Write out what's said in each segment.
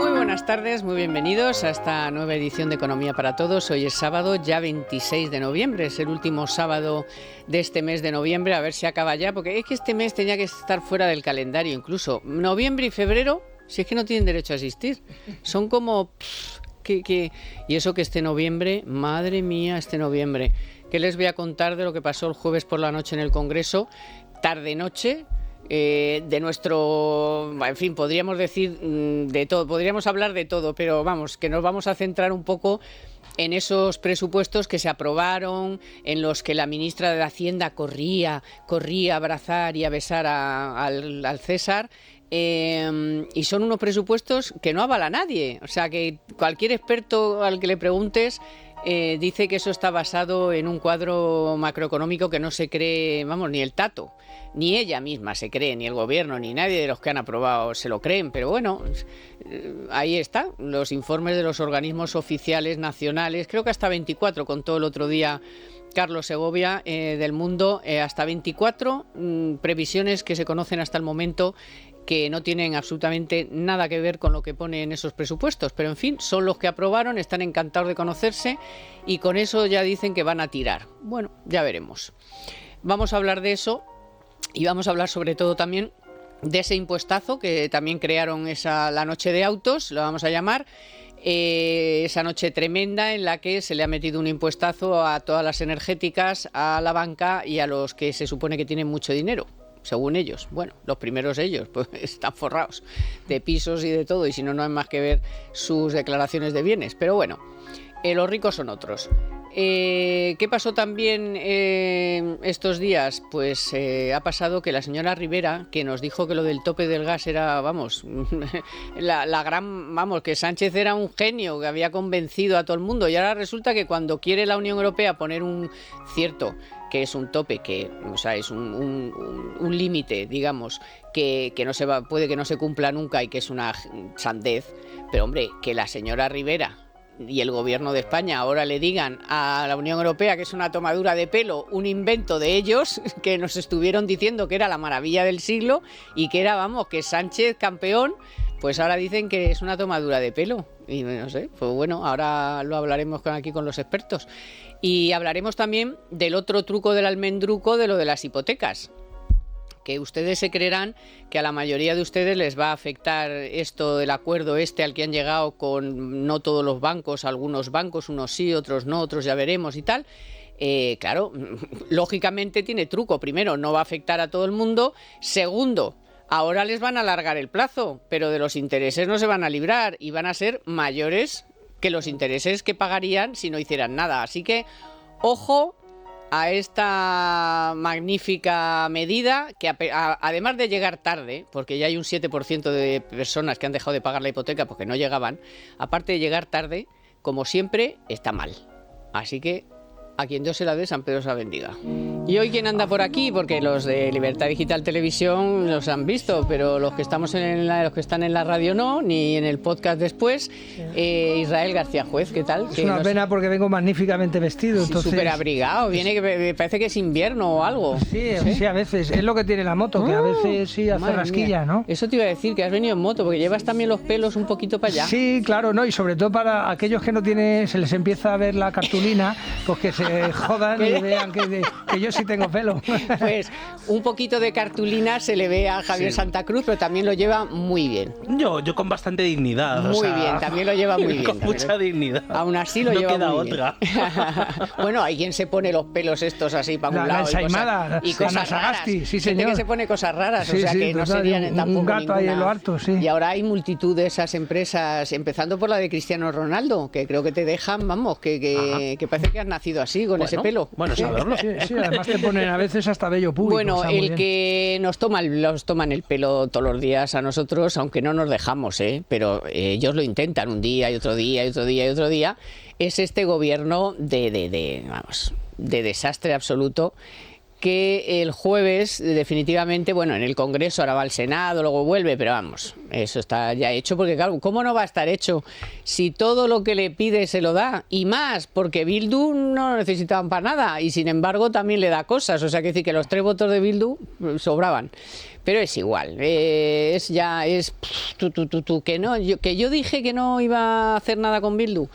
Muy buenas tardes, muy bienvenidos a esta nueva edición de Economía para Todos. Hoy es sábado, ya 26 de noviembre, es el último sábado de este mes de noviembre, a ver si acaba ya, porque es que este mes tenía que estar fuera del calendario, incluso noviembre y febrero, si es que no tienen derecho a asistir, son como... Y eso que este noviembre, madre mía, este noviembre, ¿qué les voy a contar de lo que pasó el jueves por la noche en el Congreso, tarde-noche? De nuestro, en fin, podríamos decir de todo, podríamos hablar de todo, pero vamos, que nos vamos a centrar un poco en esos presupuestos que se aprobaron, en los que la ministra de Hacienda corría a abrazar y a besar al César. Y son unos presupuestos que no avala nadie, o sea que cualquier experto al que le preguntes dice que eso está basado en un cuadro macroeconómico que no se cree, vamos, ni el Tato, ni ella misma se cree, ni el gobierno, ni nadie de los que han aprobado se lo creen, pero bueno, ahí está, los informes de los organismos oficiales nacionales, creo que hasta 24 contó el otro día Carlos Segovia del Mundo, hasta 24 previsiones que se conocen hasta el momento que no tienen absolutamente nada que ver con lo que pone en esos presupuestos, pero en fin, son los que aprobaron, están encantados de conocerse y con eso ya dicen que van a tirar. Bueno, ya veremos. Vamos a hablar de eso y vamos a hablar sobre todo también de ese impuestazo que también crearon la noche de autos, lo vamos a llamar, esa noche tremenda en la que se le ha metido un impuestazo a todas las energéticas, a la banca y a los que se supone que tienen mucho dinero. Según ellos, bueno, los primeros ellos, pues están forrados de pisos y de todo, y si no, no hay más que ver sus declaraciones de bienes. Pero bueno, los ricos son otros. ¿Qué pasó también estos días? Pues ha pasado que la señora Rivera, que nos dijo que lo del tope del gas era, vamos, que Sánchez era un genio, que había convencido a todo el mundo, y ahora resulta que cuando quiere la Unión Europea poner un cierto, que es un tope, que, o sea, es un límite, digamos, que no se va, puede que no se cumpla nunca y que es una sandez, pero hombre, que la señora Rivera y el gobierno de España ahora le digan a la Unión Europea que es una tomadura de pelo, un invento de ellos, que nos estuvieron diciendo que era la maravilla del siglo y que era, vamos, que Sánchez campeón, pues ahora dicen que es una tomadura de pelo. Y no sé, pues bueno, ahora lo hablaremos aquí con los expertos. Y hablaremos también del otro truco del almendruco, de lo de las hipotecas. Que ustedes se creerán que a la mayoría de ustedes les va a afectar esto del acuerdo al que han llegado con no todos los bancos, algunos bancos, unos sí, otros no, otros ya veremos y tal. Claro, lógicamente tiene truco. Primero, no va a afectar a todo el mundo. Segundo, ahora les van a alargar el plazo, pero de los intereses no se van a librar y van a ser mayores que los intereses que pagarían si no hicieran nada. Así que, ojo a esta magnífica medida que además de llegar tarde, porque ya hay un 7% de personas que han dejado de pagar la hipoteca porque no llegaban, aparte de llegar tarde, como siempre, está mal. Así que a quien Dios se la dé, San Pedro se la bendiga. Y hoy, ¿quién anda por aquí? Porque los de Libertad Digital Televisión los han visto, pero los que están en la radio no, ni en el podcast después. Israel García Juez, ¿qué tal? Es una pena porque vengo magníficamente vestido. Sí, súper abrigado, viene que me parece que es invierno o algo. Sí, a veces. Es lo que tiene la moto, que a veces sí hace rasquilla, ¿no? Eso te iba a decir, que has venido en moto, porque llevas también los pelos un poquito para allá. Sí, claro, ¿no? Y sobre todo para aquellos que no tienen, se les empieza a ver la cartulina, pues que se jodan y vean que yo sí tengo pelo. Pues un poquito de cartulina se le ve a Javier Santa Cruz, pero también lo lleva muy bien. Yo con bastante dignidad. Muy bien, también lo lleva muy bien. Con mucha dignidad. Aún así lo lleva muy bien. No queda otra. Bueno, hay quien se pone los pelos estos así para un lado. La ensaimada, y cosas raras. Sí, señor. Gente que se pone cosas raras, sí, o sea sí, que no total, serían tampoco un gato ninguna. ahí en lo harto, sí. Y ahora hay multitud de esas empresas, empezando por la de Cristiano Ronaldo, que creo que te dejan, vamos, que parece que has nacido así, con ese pelo. Bueno, saberlo. Sí, además te ponen a veces hasta vello público. Bueno, el que nos toman el pelo todos los días a nosotros, aunque no nos dejamos, pero ellos lo intentan un día y otro día y otro día y otro día, es este gobierno de desastre absoluto que el jueves definitivamente, bueno, en el Congreso, ahora va al Senado, luego vuelve, pero vamos, eso está ya hecho, porque claro, ¿cómo no va a estar hecho si todo lo que le pide se lo da? Y más, porque Bildu no lo necesitaban para nada y sin embargo también le da cosas, o sea, que decir que los 3 votos de Bildu sobraban. Pero es igual, que yo dije que no iba a hacer nada con Bildu,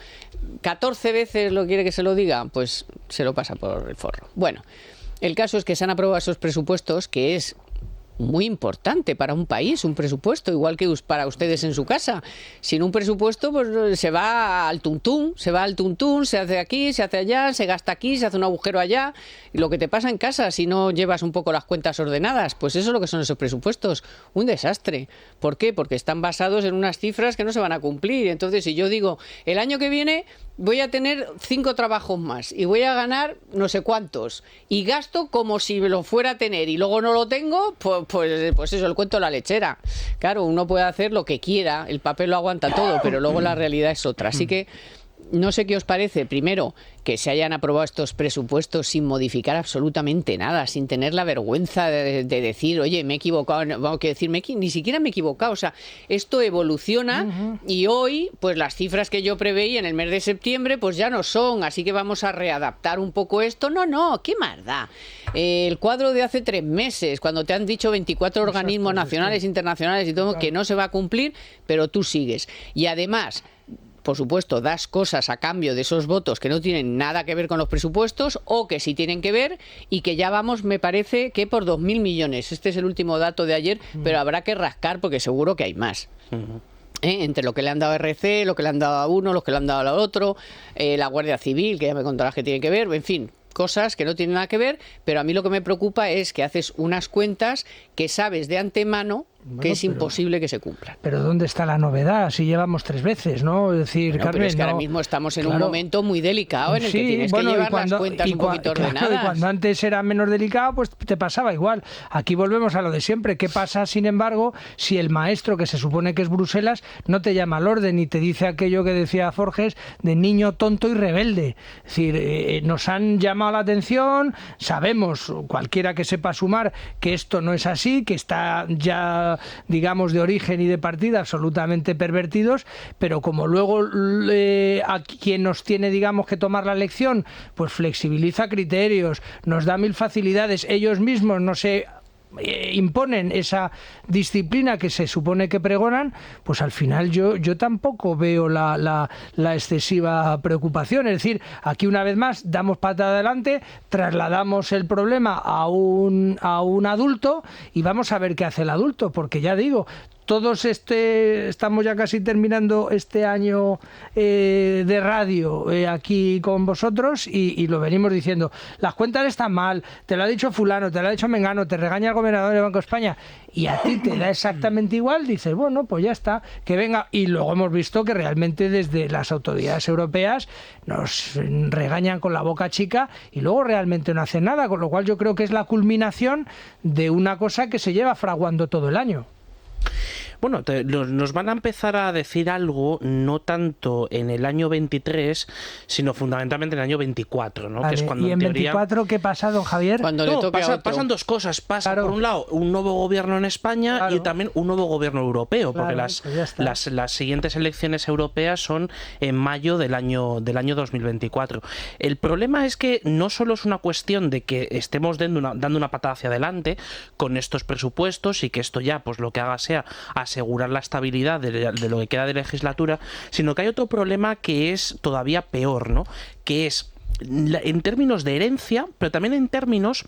14 veces lo quiere que se lo diga, pues se lo pasa por el forro. Bueno, el caso es que se han aprobado esos presupuestos, que es muy importante para un país, un presupuesto, igual que para ustedes en su casa. Sin un presupuesto, pues se va al tuntún, se hace aquí, se hace allá, se gasta aquí, se hace un agujero allá. Y lo que te pasa en casa si no llevas un poco las cuentas ordenadas, pues eso es lo que son esos presupuestos, un desastre. ¿Por qué? Porque están basados en unas cifras que no se van a cumplir. Entonces, si yo digo, el año que viene voy a tener 5 trabajos más y voy a ganar no sé cuántos y gasto como si lo fuera a tener y luego no lo tengo, pues eso, el cuento de la lechera. Claro, uno puede hacer lo que quiera, el papel lo aguanta todo, pero luego la realidad es otra. Así que no sé qué os parece, primero, que se hayan aprobado estos presupuestos sin modificar absolutamente nada, sin tener la vergüenza de decir, oye, me he equivocado, vamos a decirme, ni siquiera me he equivocado, o sea, esto evoluciona y hoy, pues las cifras que yo preveía en el mes de septiembre, pues ya no son, así que vamos a readaptar un poco esto. No, ¿qué más da? El cuadro de hace 3 meses, cuando te han dicho 24 organismos nacionales, internacionales y todo, que no se va a cumplir, pero tú sigues. Y además, por supuesto, das cosas a cambio de esos votos que no tienen nada que ver con los presupuestos o que sí tienen que ver y que ya vamos, me parece, que por 2.000 millones. Este es el último dato de ayer, pero habrá que rascar porque seguro que hay más. Entre lo que le han dado a RC, lo que le han dado a uno, lo que le han dado al otro, la Guardia Civil, que ya me contarás que tiene que ver, en fin, cosas que no tienen nada que ver, pero a mí lo que me preocupa es que haces unas cuentas que sabes de antemano que es imposible que se cumplan. Pero ¿dónde está la novedad? Si llevamos 3 veces, ¿no? Es decir, Carmen, pero es que ahora mismo estamos en un momento muy delicado en el que tienes que llevar las cuentas un poquito ordenadas. Claro, y cuando antes era menos delicado, pues te pasaba igual. Aquí volvemos a lo de siempre. ¿Qué pasa, sin embargo, si el maestro, que se supone que es Bruselas, no te llama al orden y te dice aquello que decía Forges de niño tonto y rebelde? Es decir, nos han llamado la atención, sabemos, cualquiera que sepa sumar, que esto no es así, que está ya, digamos, de origen y de partida absolutamente pervertidos, pero como luego a quien nos tiene, digamos, que tomar la lección, pues flexibiliza criterios, nos da 1000 facilidades, ellos mismos no se imponen esa disciplina que se supone que pregonan, pues al final yo tampoco veo la excesiva preocupación. Es decir, aquí una vez más damos patada adelante, trasladamos el problema a un adulto y vamos a ver qué hace el adulto, porque ya digo, todos estamos ya casi terminando este año de radio aquí con vosotros y lo venimos diciendo. Las cuentas están mal, te lo ha dicho fulano, te lo ha dicho mengano, te regaña el gobernador del Banco de España y a ti te da exactamente igual, dices, bueno, pues ya está, que venga. Y luego hemos visto que realmente desde las autoridades europeas nos regañan con la boca chica y luego realmente no hacen nada, con lo cual yo creo que es la culminación de una cosa que se lleva fraguando todo el año. Bueno, nos van a empezar a decir algo no tanto en el año 23, sino fundamentalmente en el año 24, ¿no? Vale, que es cuando, ¿y en teoría... 24 qué pasa, don Javier? Cuando le toque a otro. Pasan 2 cosas. Pasa, claro, por un lado, un nuevo gobierno en España, claro, y también un nuevo gobierno europeo, porque claro, pues las siguientes elecciones europeas son en mayo del año 2024. El problema es que no solo es una cuestión de que estemos dando una patada hacia adelante con estos presupuestos y que esto ya, pues lo que haga sea asegurar la estabilidad de lo que queda de legislatura, sino que hay otro problema que es todavía peor, ¿no? Que es en términos de herencia, pero también en términos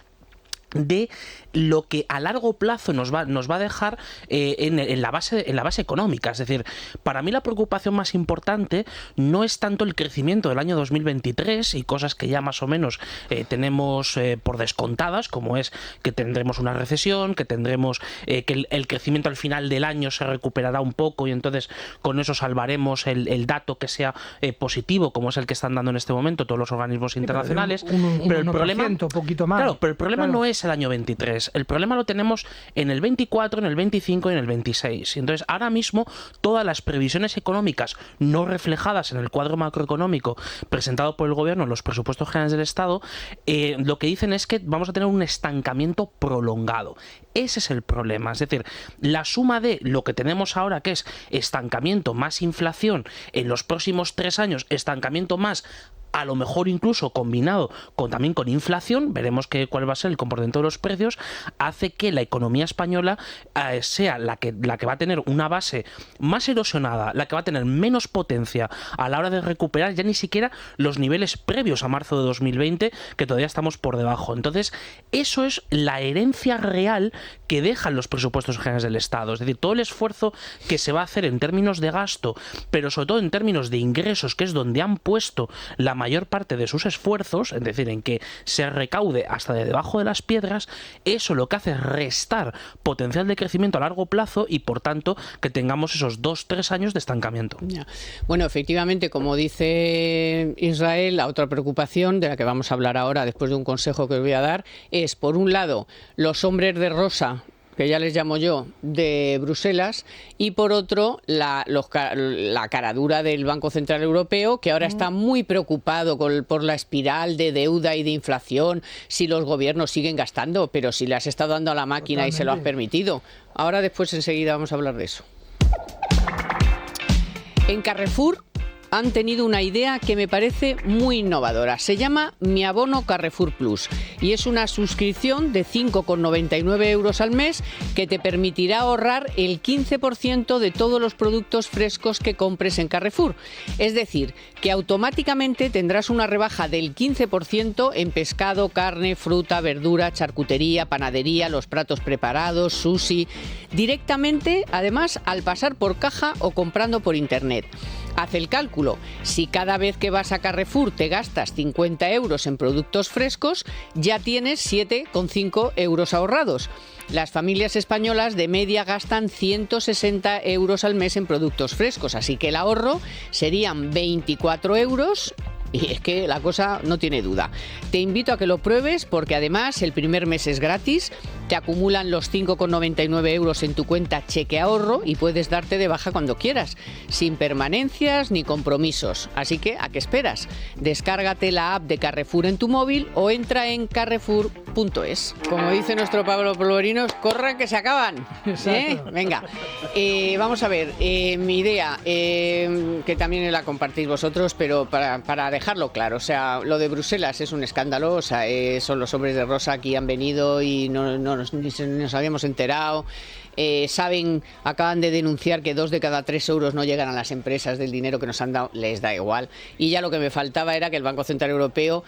de lo que a largo plazo nos va a dejar en la base económica. Es decir, para mí la preocupación más importante no es tanto el crecimiento del año 2023 y cosas que ya más o menos tenemos por descontadas, como es que tendremos una recesión, que tendremos que el crecimiento al final del año se recuperará un poco y entonces con eso salvaremos el dato que sea positivo, como es el que están dando en este momento todos los organismos internacionales. Pero el problema, poquito más. Claro, pero el problema no es es el año 23. El problema lo tenemos en el 24, en el 25 y en el 26. Entonces, ahora mismo, todas las previsiones económicas no reflejadas en el cuadro macroeconómico presentado por el Gobierno en los presupuestos generales del Estado, lo que dicen es que vamos a tener un estancamiento prolongado. Ese es el problema. Es decir, la suma de lo que tenemos ahora, que es estancamiento más inflación, en los próximos 3 años, estancamiento más, a lo mejor incluso combinado también con inflación, veremos cuál va a ser el comportamiento de los precios, hace que la economía española sea la que va a tener una base más erosionada, la que va a tener menos potencia a la hora de recuperar ya ni siquiera los niveles previos a marzo de 2020, que todavía estamos por debajo. Entonces, eso es la herencia real que dejan los presupuestos generales del Estado. Es decir, todo el esfuerzo que se va a hacer en términos de gasto, pero sobre todo en términos de ingresos, que es donde han puesto la mayor parte de sus esfuerzos, es decir, en que se recaude hasta de debajo de las piedras, eso lo que hace es restar potencial de crecimiento a largo plazo y, por tanto, que tengamos esos 2-3 años de estancamiento. Ya. Bueno, efectivamente, como dice Israel, la otra preocupación de la que vamos a hablar ahora, después de un consejo que os voy a dar, es, por un lado, los hombres de rosa, que ya les llamo yo, de Bruselas, y por otro, la caradura del Banco Central Europeo, que ahora está muy preocupado por la espiral de deuda y de inflación, si los gobiernos siguen gastando, pero si le has estado dando a la máquina y se lo has permitido. Ahora, después, enseguida vamos a hablar de eso. En Carrefour han tenido una idea que me parece muy innovadora. Se llama Mi Abono Carrefour Plus y es una suscripción de 5,99 euros al mes que te permitirá ahorrar el 15% de todos los productos frescos que compres en Carrefour. Es decir, que automáticamente tendrás una rebaja del 15% en pescado, carne, fruta, verdura, charcutería, panadería, los platos preparados, sushi, directamente, además, al pasar por caja o comprando por internet. Haz el cálculo. Si cada vez que vas a Carrefour te gastas 50 euros en productos frescos, ya tienes 7,5 euros ahorrados. Las familias españolas de media gastan 160 euros al mes en productos frescos, así que el ahorro serían 24 euros. Y es que la cosa no tiene duda. Te invito a que lo pruebes porque además el primer mes es gratis, te acumulan los 5,99 euros en tu cuenta Cheque Ahorro y puedes darte de baja cuando quieras, sin permanencias ni compromisos. Así que, ¿a qué esperas? Descárgate la app de Carrefour en tu móvil o entra en carrefour.es. Como dice nuestro Pablo Polvorinos, corran que se acaban. Venga, vamos a ver, mi idea, que también la compartís vosotros, pero para dejarlo claro, o sea, lo de Bruselas es un escándalo, o sea, son los hombres de rosa que han venido y no nos habíamos enterado. Acaban de denunciar que 2 de cada 3 euros no llegan a las empresas del dinero que nos han dado, les da igual. Y ya lo que me faltaba era que el Banco Central Europeo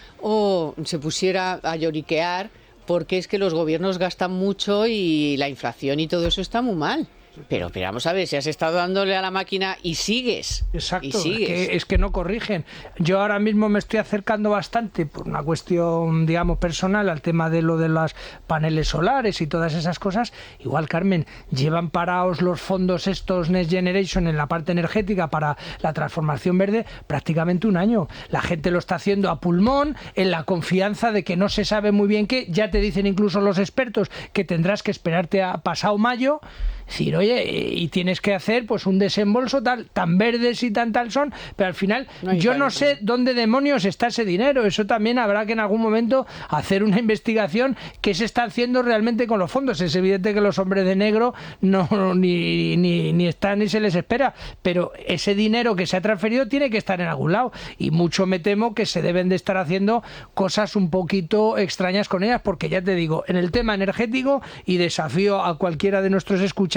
se pusiera a lloriquear porque es que los gobiernos gastan mucho y la inflación y todo eso está muy mal. Pero vamos a ver, si has estado dándole a la máquina y sigues. Exacto, y sigues. Es que no corrigen. Yo ahora mismo me estoy acercando bastante, por una cuestión, digamos, personal, al tema de lo de los paneles solares y todas esas cosas. Igual, Carmen, llevan parados los fondos estos Next Generation en la parte energética para la transformación verde prácticamente un año. La gente lo está haciendo a pulmón, en la confianza de que no se sabe muy bien qué. Ya te dicen incluso los expertos que tendrás que esperarte a pasado mayo. Es decir, oye, y tienes que hacer pues un desembolso tan verdes y tal son, pero al final yo no sé dónde demonios está ese dinero. Eso también habrá que en algún momento hacer una investigación qué se está haciendo realmente con los fondos. Es evidente que los hombres de negro ni están ni se les espera, pero ese dinero que se ha transferido tiene que estar en algún lado y mucho me temo que se deben de estar haciendo cosas un poquito extrañas con ellas, porque ya te digo, en el tema energético, y desafío a cualquiera de nuestros escuchantes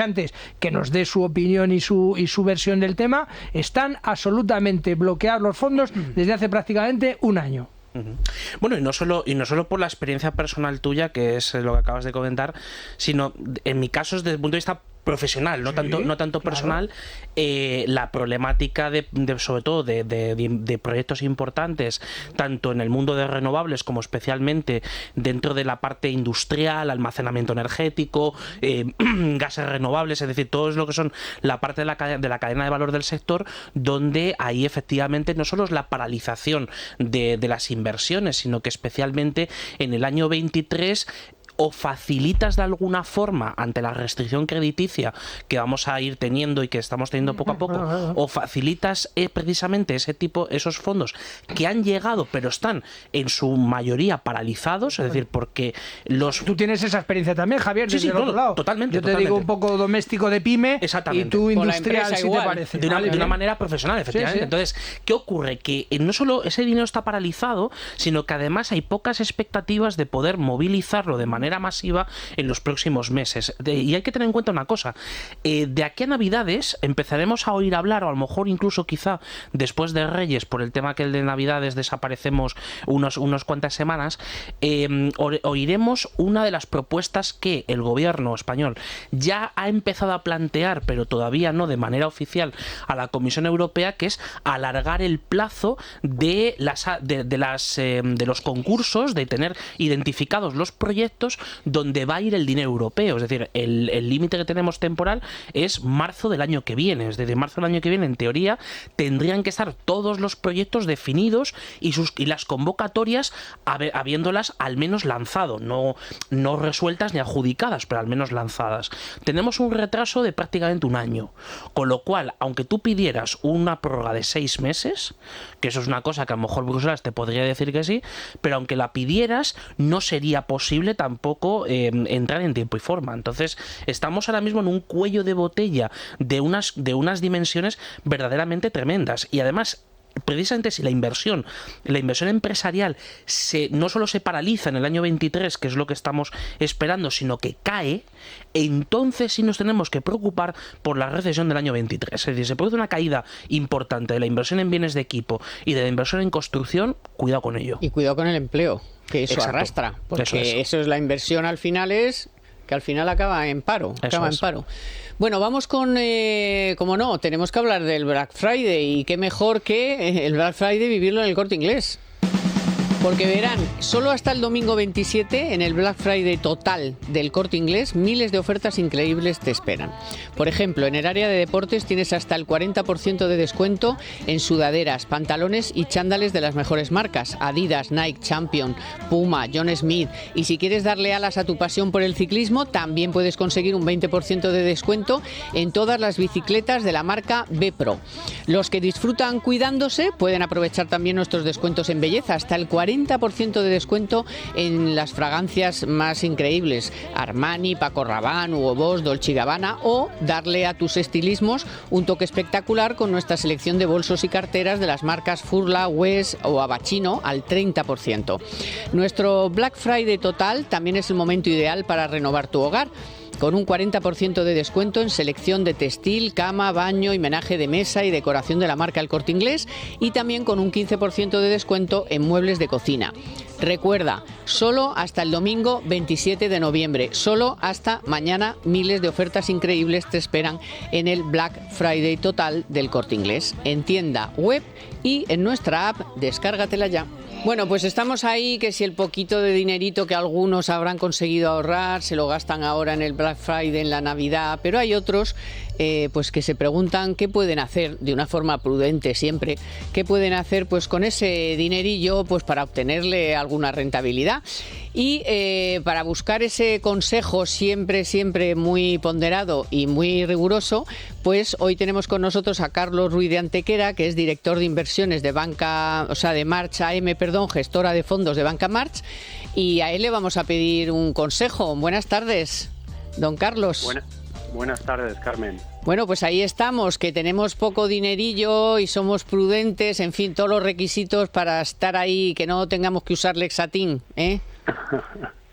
que nos dé su opinión y su versión del tema, están absolutamente bloqueados los fondos desde hace prácticamente un año. Bueno, y no solo por la experiencia personal tuya, que es lo que acabas de comentar, sino en mi caso es desde el punto de vista profesional, no tanto personal, claro. La problemática sobre todo de proyectos importantes, tanto en el mundo de renovables como especialmente dentro de la parte industrial, almacenamiento energético, gases renovables, es decir, todo lo que son la parte de la cadena de valor del sector, donde ahí efectivamente no solo es la paralización de las inversiones, sino que especialmente en el año 23 o facilitas de alguna forma ante la restricción crediticia que vamos a ir teniendo y que estamos teniendo poco a poco, o facilitas precisamente esos fondos que han llegado pero están en su mayoría paralizados, es decir, porque los... Tú tienes esa experiencia también, Javier, desde el otro lado. Totalmente. Yo te digo un poco doméstico de pyme y tú industrial, si te parece. De una manera profesional, efectivamente. Sí. Entonces, ¿qué ocurre? Que no solo ese dinero está paralizado, sino que además hay pocas expectativas de poder movilizarlo de manera masiva en los próximos meses. Y hay que tener en cuenta una cosa. De aquí a Navidades empezaremos a oír hablar, o a lo mejor incluso quizá después de Reyes, por el tema que el de Navidades desaparecemos unas cuantas semanas, oiremos una de las propuestas que el gobierno español ya ha empezado a plantear, pero todavía no de manera oficial, a la Comisión Europea, que es alargar el plazo de los concursos, de tener identificados los proyectos donde va a ir el dinero europeo. Es decir, el límite que tenemos temporal es marzo del año que viene. Es decir, marzo del año que viene, en teoría, tendrían que estar todos los proyectos definidos y las convocatorias habiéndolas al menos lanzado, no resueltas ni adjudicadas, pero al menos lanzadas. Tenemos un retraso de prácticamente un año, con lo cual, aunque tú pidieras una prórroga de 6 meses, que eso es una cosa que a lo mejor Bruselas te podría decir que sí, pero aunque la pidieras, no sería posible tampoco entrar en tiempo y forma. Entonces, estamos ahora mismo en un cuello de botella de unas dimensiones verdaderamente tremendas. Y además, precisamente si la inversión empresarial no solo se paraliza en el año 23, que es lo que estamos esperando, sino que cae, entonces sí nos tenemos que preocupar por la recesión del año 23. Es decir, se produce una caída importante de la inversión en bienes de equipo y de la inversión en construcción, cuidado con ello. Y cuidado con el empleo, que eso arrastra, porque eso es la inversión al final que al final acaba en paro. Bueno, vamos con, como no, tenemos que hablar del Black Friday, y qué mejor que el Black Friday vivirlo en el Corte Inglés. Porque verán, solo hasta el domingo 27, en el Black Friday total del Corte Inglés, miles de ofertas increíbles te esperan. Por ejemplo, en el área de deportes tienes hasta el 40% de descuento en sudaderas, pantalones y chándales de las mejores marcas: Adidas, Nike, Champion, Puma, John Smith. Y si quieres darle alas a tu pasión por el ciclismo, también puedes conseguir un 20% de descuento en todas las bicicletas de la marca B-Pro. Los que disfrutan cuidándose pueden aprovechar también nuestros descuentos en belleza, hasta el 40% de descuento en las fragancias más increíbles: Armani, Paco Rabanne, Hugo Boss, Dolce & Gabbana, o darle a tus estilismos un toque espectacular con nuestra selección de bolsos y carteras de las marcas Furla, West o Abacino al 30%. Nuestro Black Friday total también es el momento ideal para renovar tu hogar, con un 40% de descuento en selección de textil, cama, baño y menaje de mesa y decoración de la marca El Corte Inglés, y también con un 15% de descuento en muebles de cocina. Recuerda, solo hasta el domingo 27 de noviembre, solo hasta mañana, miles de ofertas increíbles te esperan en el Black Friday total del Corte Inglés, en tienda web y en nuestra app. Descárgatela ya. Bueno, pues estamos ahí, que si el poquito de dinerito que algunos habrán conseguido ahorrar se lo gastan ahora en el Black Friday, en la Navidad, pero hay otros pues que se preguntan qué pueden hacer de una forma prudente siempre, qué pueden hacer pues con ese dinerillo pues para obtenerle alguna rentabilidad. Y para buscar ese consejo siempre muy ponderado y muy riguroso, pues hoy tenemos con nosotros a Carlos Ruiz de Antequera, que es director de inversiones de March AM, gestora de fondos de Banca March, y a él le vamos a pedir un consejo. Buenas tardes, don Carlos. Buenas tardes, Carmen. Bueno, pues ahí estamos, que tenemos poco dinerillo y somos prudentes, en fin, todos los requisitos para estar ahí, que no tengamos que usar Lexatin, ¿eh?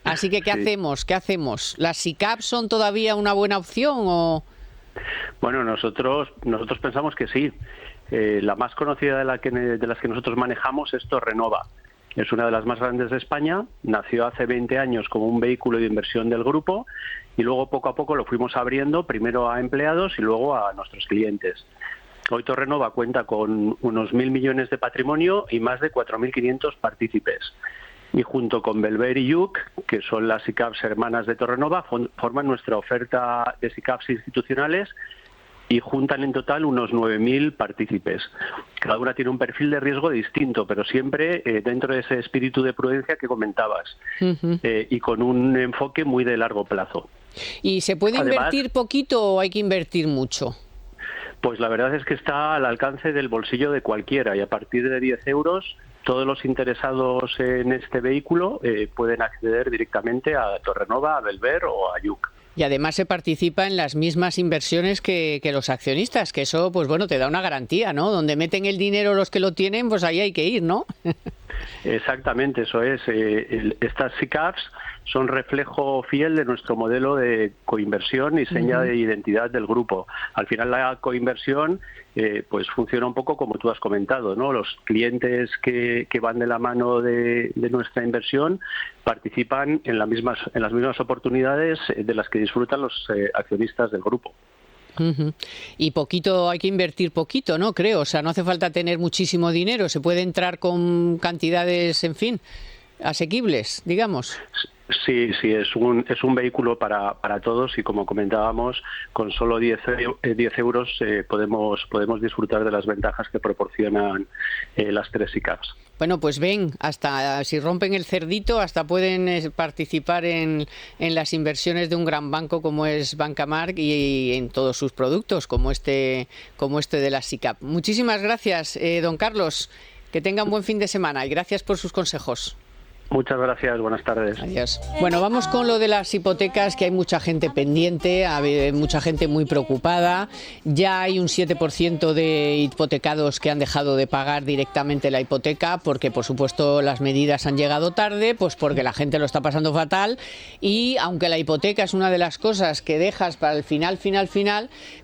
Así que, ¿qué hacemos? ¿Qué hacemos? ¿Las SICAV son todavía una buena opción o...? Bueno, nosotros pensamos que sí. La más conocida de las que nosotros manejamos es Torrenova. Es una de las más grandes de España. Nació hace 20 años como un vehículo de inversión del grupo y luego poco a poco lo fuimos abriendo, primero a empleados y luego a nuestros clientes. Hoy Torrenova cuenta con unos 1.000 millones de patrimonio y más de 4.500 partícipes. Y junto con Belver y Yuc, que son las SICAVs hermanas de Torrenova, forman nuestra oferta de SICAVs institucionales y juntan en total unos 9.000 partícipes. cada una tiene un perfil de riesgo distinto, pero siempre dentro de ese espíritu de prudencia que comentabas, y con un enfoque muy de largo plazo. ¿Y se puede invertir poquito o hay que invertir mucho? Pues la verdad es que está al alcance del bolsillo de cualquiera, y a partir de 10 euros todos los interesados en este vehículo pueden acceder directamente a Torrenova, a Belver o a Yuc. Y además se participa en las mismas inversiones que los accionistas, que eso, pues bueno, te da una garantía, ¿no? Donde meten el dinero los que lo tienen, pues ahí hay que ir, ¿no? Exactamente, eso es. Estas SICAVs son reflejo fiel de nuestro modelo de coinversión y seña de identidad del grupo. Al final la coinversión pues funciona un poco como tú has comentado, ¿no? Los clientes que van de la mano de nuestra inversión participan en las mismas oportunidades de las que disfrutan los accionistas del grupo. Y poquito, hay que invertir poquito, ¿no? Creo, o sea, no hace falta tener muchísimo dinero, se puede entrar con cantidades, en fin, asequibles, digamos. Sí, es un vehículo para todos, y como comentábamos, con solo 10 euros podemos disfrutar de las ventajas que proporcionan las tres SICAVs. Bueno, pues ven, hasta si rompen el cerdito, hasta pueden participar en las inversiones de un gran banco como es Bancamark y en todos sus productos, como este de la SICAV. Muchísimas gracias, don Carlos. Que tengan buen fin de semana y gracias por sus consejos. Muchas gracias, buenas tardes. Adiós. Bueno, vamos con lo de las hipotecas, que hay mucha gente pendiente, hay mucha gente muy preocupada. Ya hay un 7% de hipotecados que han dejado de pagar directamente la hipoteca porque, por supuesto, las medidas han llegado tarde, pues porque la gente lo está pasando fatal. Y aunque la hipoteca es una de las cosas que dejas para el final,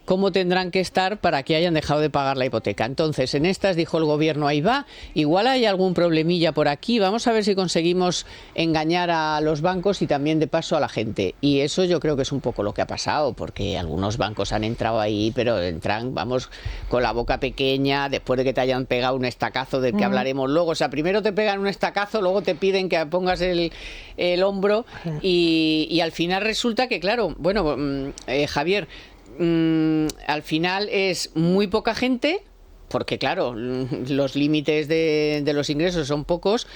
¿cómo tendrán que estar para que hayan dejado de pagar la hipoteca? Entonces, en estas dijo el gobierno, ahí va, igual hay algún problemilla por aquí, vamos a ver si conseguimos engañar a los bancos y también de paso a la gente. Y eso yo creo que es un poco lo que ha pasado, porque algunos bancos han entrado ahí, pero entran, vamos, con la boca pequeña, después de que te hayan pegado un estacazo del que hablaremos luego. O sea, primero te pegan un estacazo, luego te piden que pongas el hombro y al final resulta que, claro, bueno, Javier, al final es muy poca gente, porque claro, los límites de los ingresos son pocos,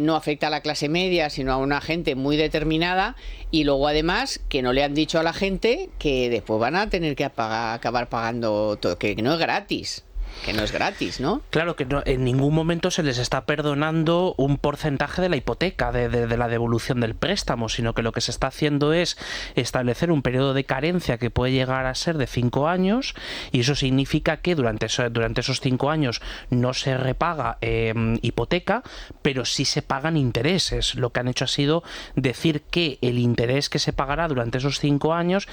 no afecta a la clase media, sino a una gente muy determinada, y luego además que no le han dicho a la gente que después van a tener que acabar pagando todo, que no es gratis. Que no es gratis, ¿no? Claro que no, en ningún momento se les está perdonando un porcentaje de la hipoteca, de la devolución del préstamo, sino que lo que se está haciendo es establecer un periodo de carencia que puede llegar a ser de 5 años, y eso significa que durante esos 5 años no se repaga hipoteca, pero sí se pagan intereses. Lo que han hecho ha sido decir que el interés que se pagará durante esos 5 años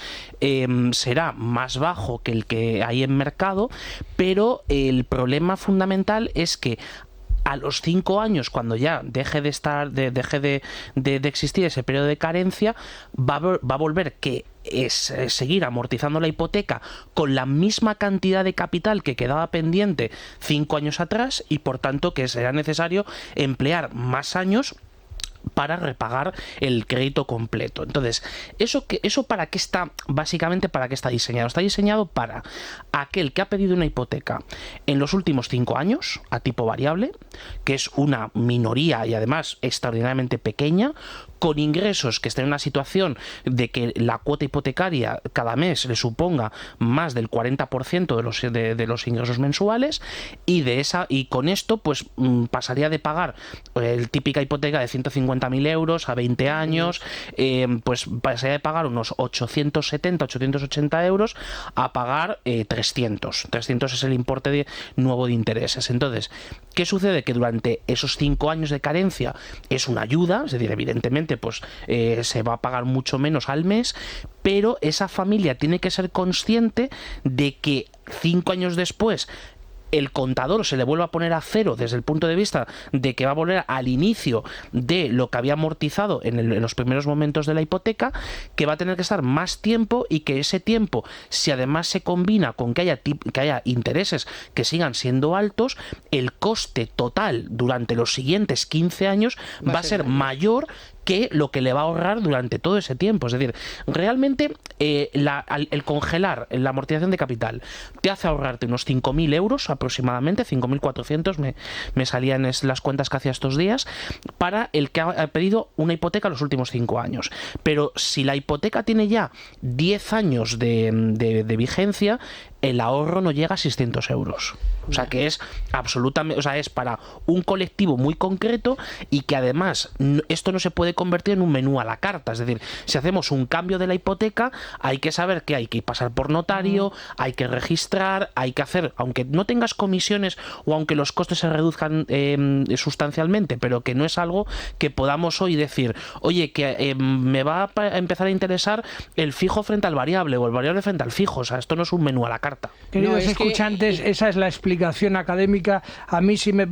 será más bajo que el que hay en mercado, pero el problema fundamental es que a los 5 años, cuando ya deje de existir ese periodo de carencia, va a volver que es seguir amortizando la hipoteca con la misma cantidad de capital que quedaba pendiente 5 años atrás, y por tanto que será necesario emplear más años para repagar el crédito completo. Entonces, ¿eso para qué está? Básicamente, ¿para qué está diseñado? Está diseñado para aquel que ha pedido una hipoteca en los últimos 5 años a tipo variable, que es una minoría y además extraordinariamente pequeña, con ingresos que estén en una situación de que la cuota hipotecaria cada mes le suponga más del 40% de los ingresos mensuales, y con esto pues pasaría de pagar el típica hipoteca de 150.000 euros a 20 años, pues pasaría de pagar unos 880 euros a pagar 300 es el importe nuevo de intereses. Entonces, ¿qué sucede? Que durante esos 5 años de carencia es una ayuda, es decir, evidentemente pues se va a pagar mucho menos al mes, pero esa familia tiene que ser consciente de que 5 años después el contador se le vuelve a poner a cero desde el punto de vista de que va a volver al inicio de lo que había amortizado en los primeros momentos de la hipoteca, que va a tener que estar más tiempo, y que ese tiempo, si además se combina con que haya intereses que sigan siendo altos, el coste total durante los siguientes 15 años va a ser mayor que lo que le va a ahorrar durante todo ese tiempo. Es decir, realmente el congelar la amortización de capital te hace ahorrarte unos 5.000 euros aproximadamente, 5.400 me salían las cuentas que hacía estos días, para el que ha pedido una hipoteca los últimos 5 años. Pero si la hipoteca tiene ya 10 años de vigencia, el ahorro no llega a 600 euros. O sea que es absolutamente, o sea, es para un colectivo muy concreto y que además esto no se puede convertir en un menú a la carta. Es decir, si hacemos un cambio de la hipoteca, hay que saber que hay que pasar por notario, hay que registrar, hay que hacer, aunque no tengas comisiones o aunque los costes se reduzcan sustancialmente, pero que no es algo que podamos hoy decir, oye, que me va a empezar a interesar el fijo frente al variable o el variable frente al fijo. O sea, esto no es un menú a la carta. Queridos escuchantes, esa es la explicación académica. A mí, si me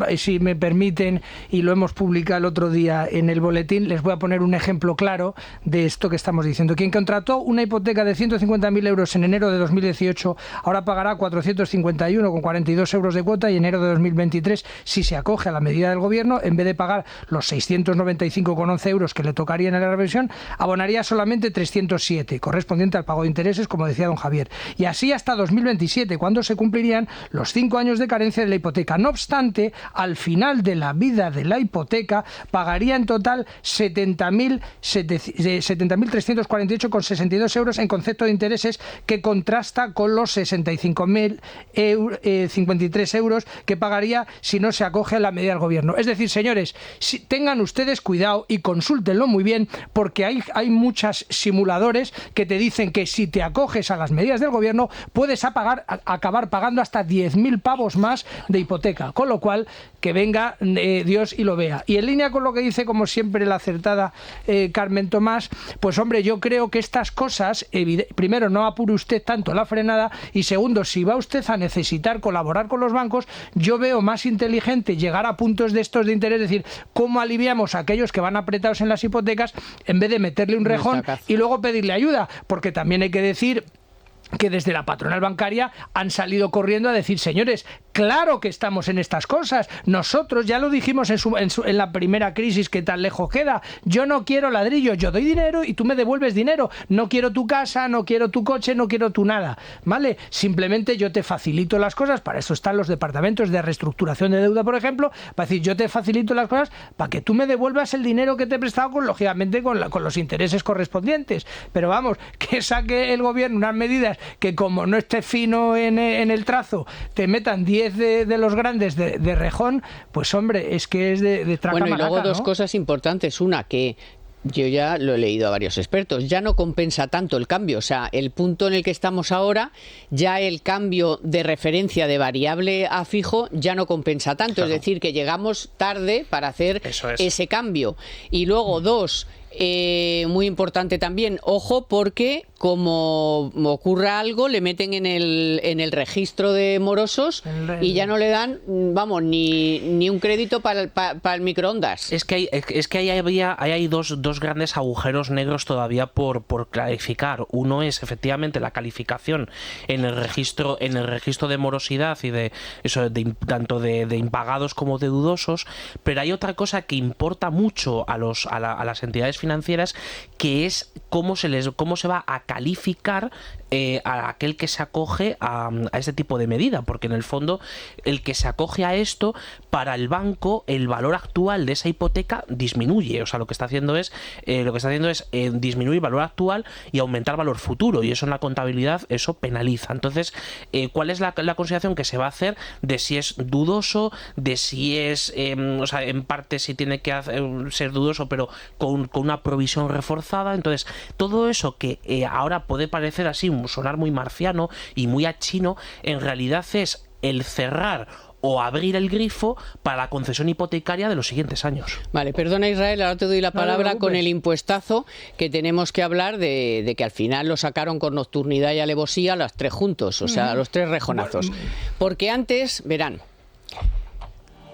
permiten, y lo hemos publicado el otro día en el boletín, les voy a poner un ejemplo claro de esto que estamos diciendo. Quien contrató una hipoteca de 150.000 euros en enero de 2018, ahora pagará 451,42 euros de cuota, y enero de 2023, si se acoge a la medida del gobierno, en vez de pagar los 695,11 euros que le tocarían en la revisión, abonaría solamente 307, correspondiente al pago de intereses, como decía don Javier. Y así hasta 2027, cuando se cumplirían los 5 años de carencia de la hipoteca. No obstante, al final de la vida de la hipoteca, pagaría en total 70.348,62 euros en concepto de intereses, que contrasta con los 65.053 euros que pagaría si no se acoge a la medida del gobierno. Es decir, señores, tengan ustedes cuidado y consúltenlo muy bien, porque hay muchos simuladores que te dicen que si te acoges a las medidas del gobierno puedes acabar pagando hasta 10.000 pavos más de hipoteca, con lo cual que venga Dios y lo vea. Y en línea con lo que dice, como siempre, la acertada Carmen Tomás, pues hombre, yo creo que estas cosas, primero, no apure usted tanto la frenada, y segundo, si va usted a necesitar colaborar con los bancos, yo veo más inteligente llegar a puntos de estos de interés, es decir, cómo aliviamos a aquellos que van apretados en las hipotecas, en vez de meterle un rejón y luego pedirle ayuda, porque también hay que decir que desde la patronal bancaria han salido corriendo a decir, señores, claro que estamos en estas cosas, nosotros ya lo dijimos en la primera crisis, que tan lejos queda, yo no quiero ladrillo, yo doy dinero y tú me devuelves dinero, no quiero tu casa, no quiero tu coche, no quiero tu nada, ¿vale? Simplemente yo te facilito las cosas, para eso están los departamentos de reestructuración de deuda, por ejemplo, para decir, yo te facilito las cosas para que tú me devuelvas el dinero que te he prestado, lógicamente con los intereses correspondientes, pero vamos, que saque el gobierno unas medidas que, como no esté fino en el trazo, te metan 10 de los grandes de rejón, pues hombre, es que es de traca. Bueno, y luego maraca, dos ¿no? cosas importantes. Una, que yo ya lo he leído a varios expertos, ya no compensa tanto el cambio, o sea, el punto en el que estamos ahora, ya el cambio de referencia de variable a fijo ya no compensa tanto, claro. Es decir, que llegamos tarde para hacer ese cambio. Y luego, dos, muy importante también, ojo, porque como ocurra algo, le meten en el registro de morosos y ya no le dan, vamos, ni un crédito para el microondas. Es que hay dos grandes agujeros negros todavía por clarificar. Uno es efectivamente la calificación en el registro de morosidad y de eso, tanto de impagados como de dudosos, pero hay otra cosa que importa mucho a las entidades financieras, que es cómo se va a calificar a aquel que se acoge a este tipo de medida, porque en el fondo el que se acoge a esto, para el banco el valor actual de esa hipoteca disminuye, o sea, lo que está haciendo es disminuir el valor actual y aumentar valor futuro, y eso en la contabilidad eso penaliza. Entonces, ¿cuál es la consideración que se va a hacer de si es dudoso, de si es o sea, en parte si tiene que ser dudoso pero con una provisión reforzada? Entonces, todo eso que ahora puede parecer así, sonar muy marciano y muy a chino, en realidad es el cerrar o abrir el grifo para la concesión hipotecaria de los siguientes años. Vale, perdona Israel, ahora te doy la palabra con el impuestazo, que tenemos que hablar de que al final lo sacaron con nocturnidad y alevosía los tres juntos, o sea, los tres rejonazos. Porque antes, verán,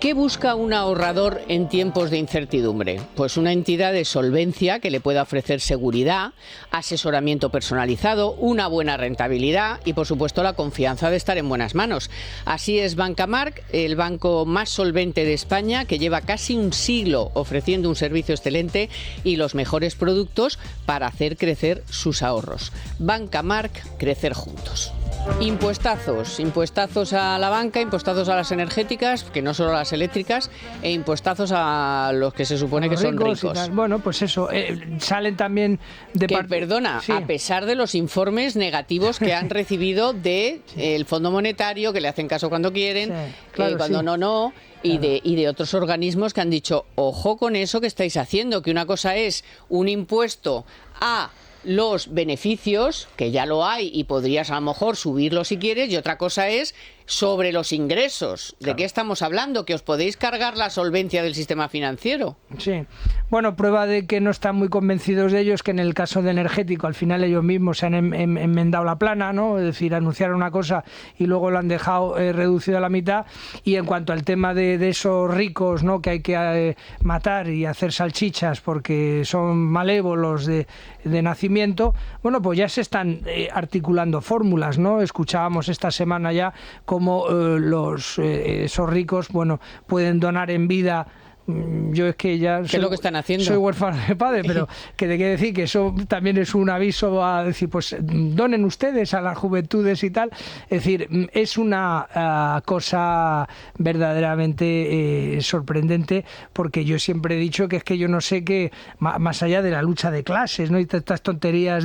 ¿Qué busca un ahorrador en tiempos de incertidumbre? Pues una entidad de solvencia que le pueda ofrecer seguridad, asesoramiento personalizado, una buena rentabilidad y, por supuesto, la confianza de estar en buenas manos. Así es Bancamark, el banco más solvente de España, que lleva casi un siglo ofreciendo un servicio excelente y los mejores productos para hacer crecer sus ahorros. Bancamark, crecer juntos. Impuestazos a la banca, impuestazos a las energéticas, que no solo a las eléctricas, e impuestazos a los que se supone que son ricos. Bueno, pues eso, salen también de... Perdona, sí. A pesar de los informes negativos que han recibido del Fondo Monetario, que le hacen caso cuando quieren, sí, claro, cuando sí. no... Y de otros organismos que han dicho, ojo con eso que estáis haciendo, que una cosa es un impuesto a los beneficios, que ya lo hay y podrías a lo mejor subirlo si quieres, y otra cosa es sobre los ingresos. ¿De qué estamos hablando? ¿Que os podéis cargar la solvencia del sistema financiero? Sí. Bueno, prueba de que no están muy convencidos de ellos, que en el caso de energético al final ellos mismos se han enmendado la plana, ¿no? Es decir, anunciaron una cosa y luego lo han dejado reducido a la mitad. Y en cuanto al tema de esos ricos, ¿no?, que hay que matar y hacer salchichas porque son malévolos de nacimiento, bueno, pues ya se están articulando fórmulas, ¿no? Escuchábamos esta semana ya cómo esos ricos, bueno, pueden donar en vida. Yo es que ya ¿qué es lo que están haciendo? Soy huérfano de padre, pero que te quiero decir que eso también es un aviso a decir, pues donen ustedes a las juventudes y tal. Es decir, es una cosa verdaderamente sorprendente, porque yo siempre he dicho que es que yo no sé qué, más allá de la lucha de clases, ¿no?, y estas tonterías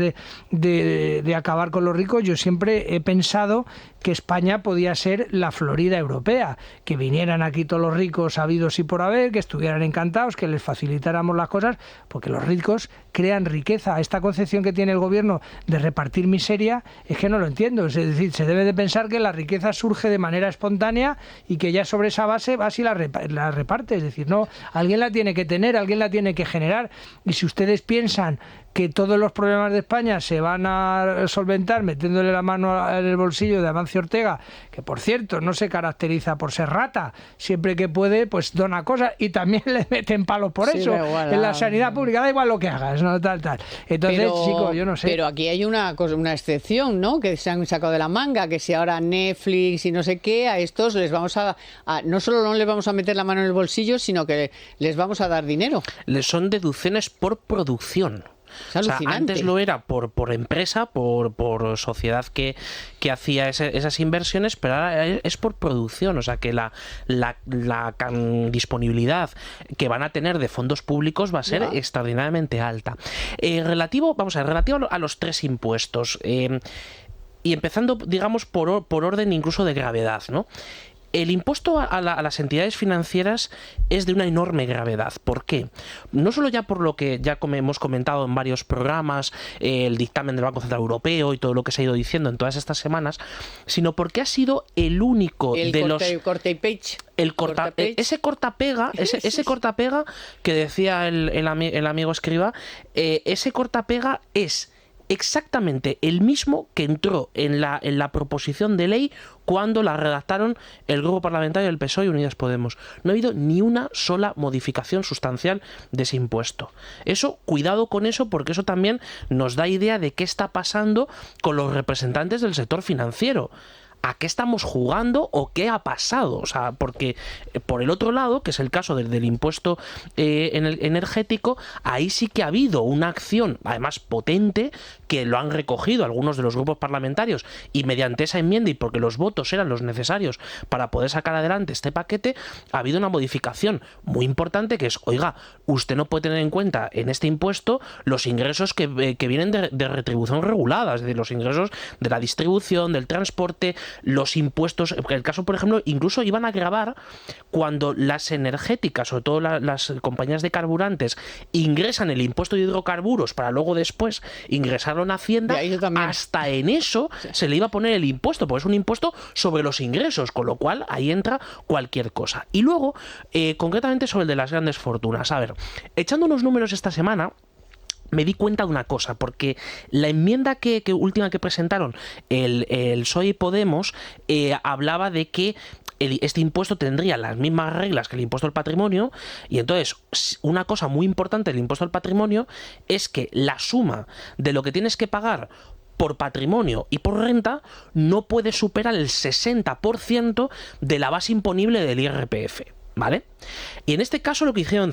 de acabar con los ricos, yo siempre he pensado que España podía ser la Florida europea, que vinieran aquí todos los ricos habidos y por haber, que estuvieran encantados, que les facilitáramos las cosas, porque los ricos crean riqueza. Esta concepción que tiene el gobierno de repartir miseria es que no lo entiendo. Es decir, se debe de pensar que la riqueza surge de manera espontánea y que ya sobre esa base vas y la reparte. Es decir, no, alguien la tiene que tener, alguien la tiene que generar. Y si ustedes piensan que todos los problemas de España se van a solventar metiéndole la mano en el bolsillo de Amancio Ortega, que por cierto no se caracteriza por ser rata, siempre que puede pues dona cosas y también le meten palos por eso, igual, en la sanidad pública da igual lo que hagas, no tal. Entonces, chicos, yo no sé. Pero aquí hay una excepción, ¿no?, que se han sacado de la manga, que si ahora Netflix y no sé qué, a estos les vamos a no solo no les vamos a meter la mano en el bolsillo, sino que les vamos a dar dinero. Les son deducciones por producción. O sea, antes lo era por empresa, por sociedad que hacía esas inversiones, pero ahora es por producción. O sea que la disponibilidad que van a tener de fondos públicos va a ser extraordinariamente alta. Relativo a los tres impuestos, y empezando, digamos, por orden incluso de gravedad, ¿no? El impuesto a las entidades financieras es de una enorme gravedad. ¿Por qué? No solo ya por lo que ya hemos comentado en varios programas, el dictamen del Banco Central Europeo y todo lo que se ha ido diciendo en todas estas semanas, sino porque ha sido el único de los... Ese cortapega que decía el amigo Escriba, ese cortapega es exactamente el mismo que entró en la proposición de ley cuando la redactaron el grupo parlamentario del PSOE y Unidas Podemos. No ha habido ni una sola modificación sustancial de ese impuesto. Eso, cuidado con eso, porque eso también nos da idea de qué está pasando con los representantes del sector financiero. ¿A qué estamos jugando o qué ha pasado? O sea, porque por el otro lado, que es el caso del impuesto energético, ahí sí que ha habido una acción, además potente, que lo han recogido algunos de los grupos parlamentarios y mediante esa enmienda y porque los votos eran los necesarios para poder sacar adelante este paquete, ha habido una modificación muy importante que es, oiga, usted no puede tener en cuenta en este impuesto los ingresos que vienen de retribución regulada, es decir, los ingresos de la distribución, del transporte, los impuestos. En el caso, por ejemplo, incluso iban a gravar cuando las energéticas, sobre todo las compañías de carburantes, ingresan el impuesto de hidrocarburos para luego después ingresarlo en Hacienda, hasta en eso se le iba a poner el impuesto, porque es un impuesto sobre los ingresos, con lo cual ahí entra cualquier cosa. Y luego, concretamente sobre el de las grandes fortunas. A ver, echando unos números esta semana, me di cuenta de una cosa, porque la enmienda última que presentaron el PSOE y Podemos hablaba de que este impuesto tendría las mismas reglas que el impuesto al patrimonio, y entonces una cosa muy importante del impuesto al patrimonio es que la suma de lo que tienes que pagar por patrimonio y por renta no puede superar el 60% de la base imponible del IRPF. ¿Vale? Y en este caso lo que hicieron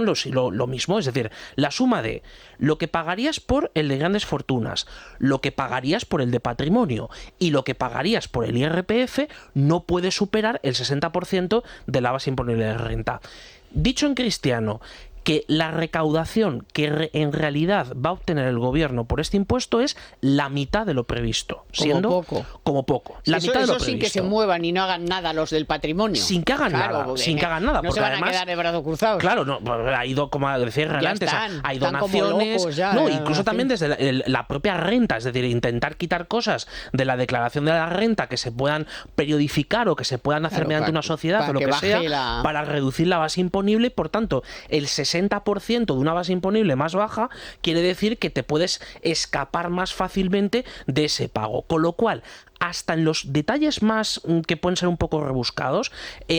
lo mismo, es decir, la suma de lo que pagarías por el de grandes fortunas, lo que pagarías por el de patrimonio y lo que pagarías por el IRPF no puede superar el 60% de la base imponible de renta. Dicho en cristiano, que la recaudación que en realidad va a obtener el gobierno por este impuesto es la mitad de lo previsto, siendo como poco. La mitad de lo previsto. Sin que se muevan y no hagan nada los del patrimonio. Sin que hagan nada. No se van a quedar de brazos cruzados. Claro, no, ha ido, como decía antes, hay donaciones, incluso también desde la propia renta, es decir, intentar quitar cosas de la declaración de la renta que se puedan periodificar o que se puedan hacer mediante una sociedad o lo que sea, para reducir la base imponible, y por tanto, el 60% de una base imponible más baja quiere decir que te puedes escapar más fácilmente de ese pago. Con lo cual, hasta en los detalles más que pueden ser un poco rebuscados,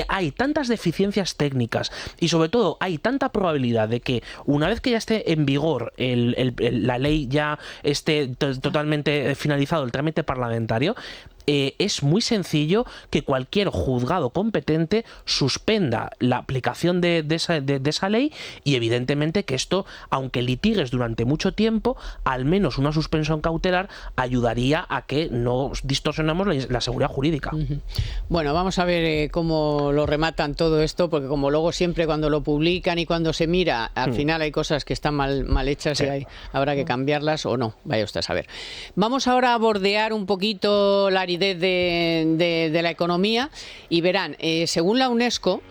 hay tantas deficiencias técnicas y sobre todo hay tanta probabilidad de que una vez que ya esté en vigor la ley, ya esté totalmente finalizado el trámite parlamentario, es muy sencillo que cualquier juzgado competente suspenda la aplicación de esa ley, y evidentemente que esto, aunque litigues durante mucho tiempo, al menos una suspensión cautelar ayudaría a que no distorsionemos la seguridad jurídica. Bueno, vamos a ver cómo lo rematan todo esto, porque como luego siempre cuando lo publican y cuando se mira, al final hay cosas que están mal hechas, sí, y habrá que cambiarlas o no, vaya usted a saber. Vamos ahora a bordear un poquito la de la economía y verán, según la UNESCO,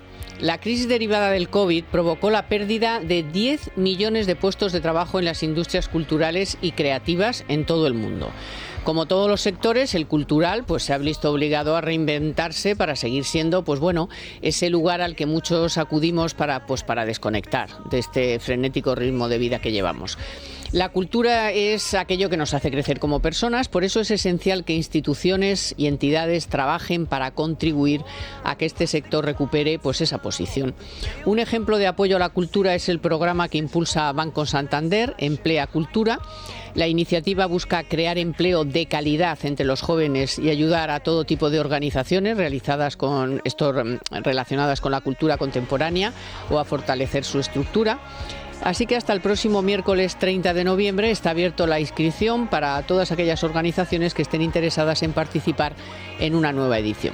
la crisis derivada del COVID provocó la pérdida de 10 millones de puestos de trabajo en las industrias culturales y creativas en todo el mundo. Como todos los sectores, el cultural pues se ha visto obligado a reinventarse para seguir siendo, pues bueno, ese lugar al que muchos acudimos para desconectar de este frenético ritmo de vida que llevamos. La cultura es aquello que nos hace crecer como personas, por eso es esencial que instituciones y entidades trabajen para contribuir a que este sector recupere pues esa posición. Un ejemplo de apoyo a la cultura es el programa que impulsa Banco Santander, Emplea Cultura. La iniciativa busca crear empleo de calidad entre los jóvenes y ayudar a todo tipo de organizaciones relacionadas con la cultura contemporánea o a fortalecer su estructura. Así que hasta el próximo miércoles 30 de noviembre está abierto la inscripción para todas aquellas organizaciones que estén interesadas en participar en una nueva edición.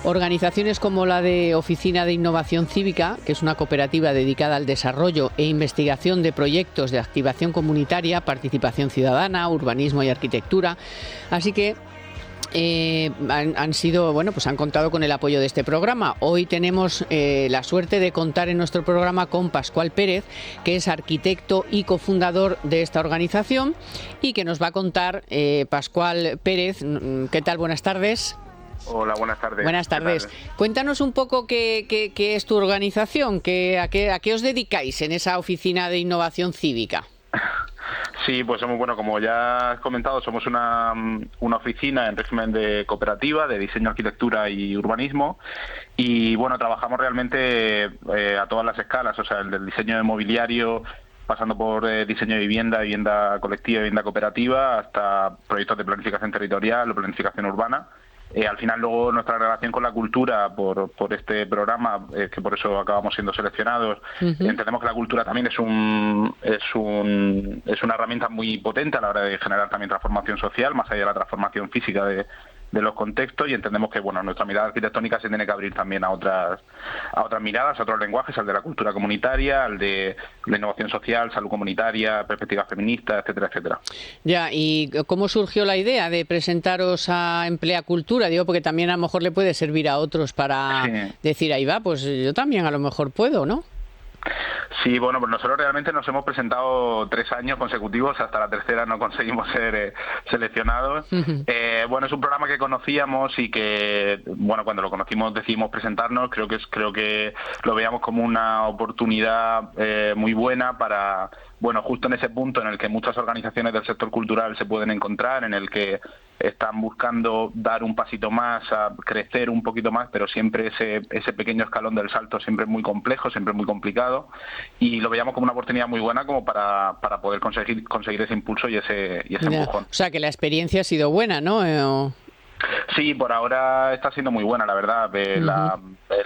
Organizaciones como la de Oficina de Innovación Cívica, que es una cooperativa dedicada al desarrollo e investigación de proyectos de activación comunitaria, participación ciudadana, urbanismo y arquitectura. Así que han contado con el apoyo de este programa. Hoy tenemos la suerte de contar en nuestro programa con Pascual Pérez, que es arquitecto y cofundador de esta organización, y que nos va a contar, Pascual Pérez, ¿qué tal? Buenas tardes. Hola, buenas tardes. Buenas tardes. Cuéntanos un poco qué es tu organización, a qué os dedicáis en esa Oficina de Innovación Cívica. Sí, pues somos, como ya has comentado, somos una oficina en régimen de cooperativa de diseño, arquitectura y urbanismo, y trabajamos realmente a todas las escalas, o sea, el del diseño de mobiliario, pasando por diseño de vivienda colectiva, vivienda cooperativa, hasta proyectos de planificación territorial o planificación urbana. Al final, luego, nuestra relación con la cultura por este programa, que por eso acabamos siendo seleccionados, entendemos que la cultura también es una herramienta muy potente a la hora de generar también transformación social, más allá de la transformación física de los contextos, y entendemos que nuestra mirada arquitectónica se tiene que abrir también a otras miradas, a otros lenguajes, al de la cultura comunitaria, al de la innovación social, salud comunitaria, perspectivas feministas, etcétera, etcétera. Ya, ¿y cómo surgió la idea de presentaros a Emplea Cultura? Digo, porque también a lo mejor le puede servir a otros para decir, ahí va, pues yo también a lo mejor puedo, ¿no? Sí, pues nosotros realmente nos hemos presentado 3 años consecutivos, hasta la tercera no conseguimos ser seleccionados. Es un programa que conocíamos y que, cuando lo conocimos decidimos presentarnos. Creo que lo veíamos como una oportunidad muy buena para bueno, justo en ese punto en el que muchas organizaciones del sector cultural se pueden encontrar, en el que están buscando dar un pasito más, a crecer un poquito más, pero siempre ese pequeño escalón del salto siempre es muy complejo, siempre es muy complicado, y lo veíamos como una oportunidad muy buena como para poder conseguir ese impulso y ese empujón. O sea, que la experiencia ha sido buena, ¿no? Sí, por ahora está siendo muy buena, la verdad. La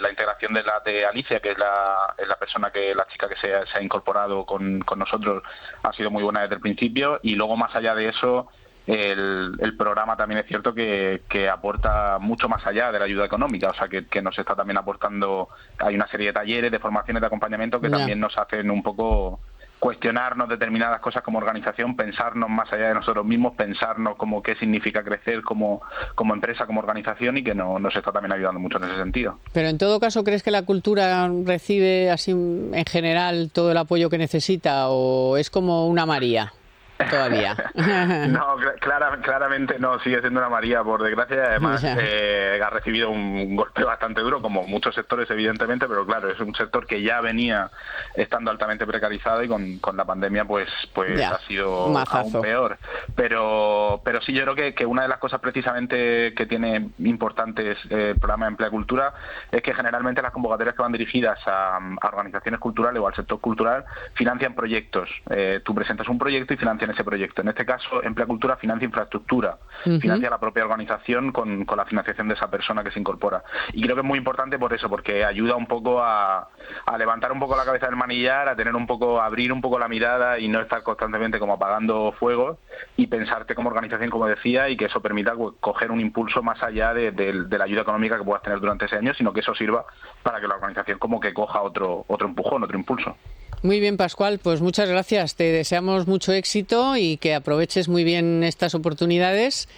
integración de Alicia, que es la persona la chica que se ha incorporado con nosotros, ha sido muy buena desde el principio, y luego más allá de eso, el programa también es cierto que aporta mucho más allá de la ayuda económica, o sea que nos está también aportando, hay una serie de talleres, de formaciones, de acompañamiento que también nos hacen un poco cuestionarnos determinadas cosas como organización, pensarnos más allá de nosotros mismos, pensarnos como qué significa crecer como empresa, como organización, y que nos está también ayudando mucho en ese sentido. Pero en todo caso, ¿crees que la cultura recibe así en general todo el apoyo que necesita, o es como una María todavía? No, claramente no, sigue siendo una María, por desgracia, y además ha recibido un golpe bastante duro, como muchos sectores evidentemente, pero claro, es un sector que ya venía estando altamente precarizado, y con la pandemia pues ha sido aún peor. Pero sí, yo creo que una de las cosas precisamente que tiene importantes el programa de Emplea Cultura es que generalmente las convocatorias que van dirigidas a organizaciones culturales o al sector cultural financian proyectos. Tú presentas un proyecto y financian ese proyecto. En este caso, Emplea Cultura financia infraestructura, financia la propia organización con la financiación de esa persona que se incorpora. Y creo que es muy importante por eso, porque ayuda un poco a levantar un poco la cabeza del manillar, a abrir un poco la mirada y no estar constantemente como apagando fuegos, y pensarte como organización, como decía, y que eso permita coger un impulso más allá de la ayuda económica que puedas tener durante ese año, sino que eso sirva para que la organización como que coja otro empujón, otro impulso. Muy bien, Pascual, pues muchas gracias. Te deseamos mucho éxito y que aproveches muy bien estas oportunidades.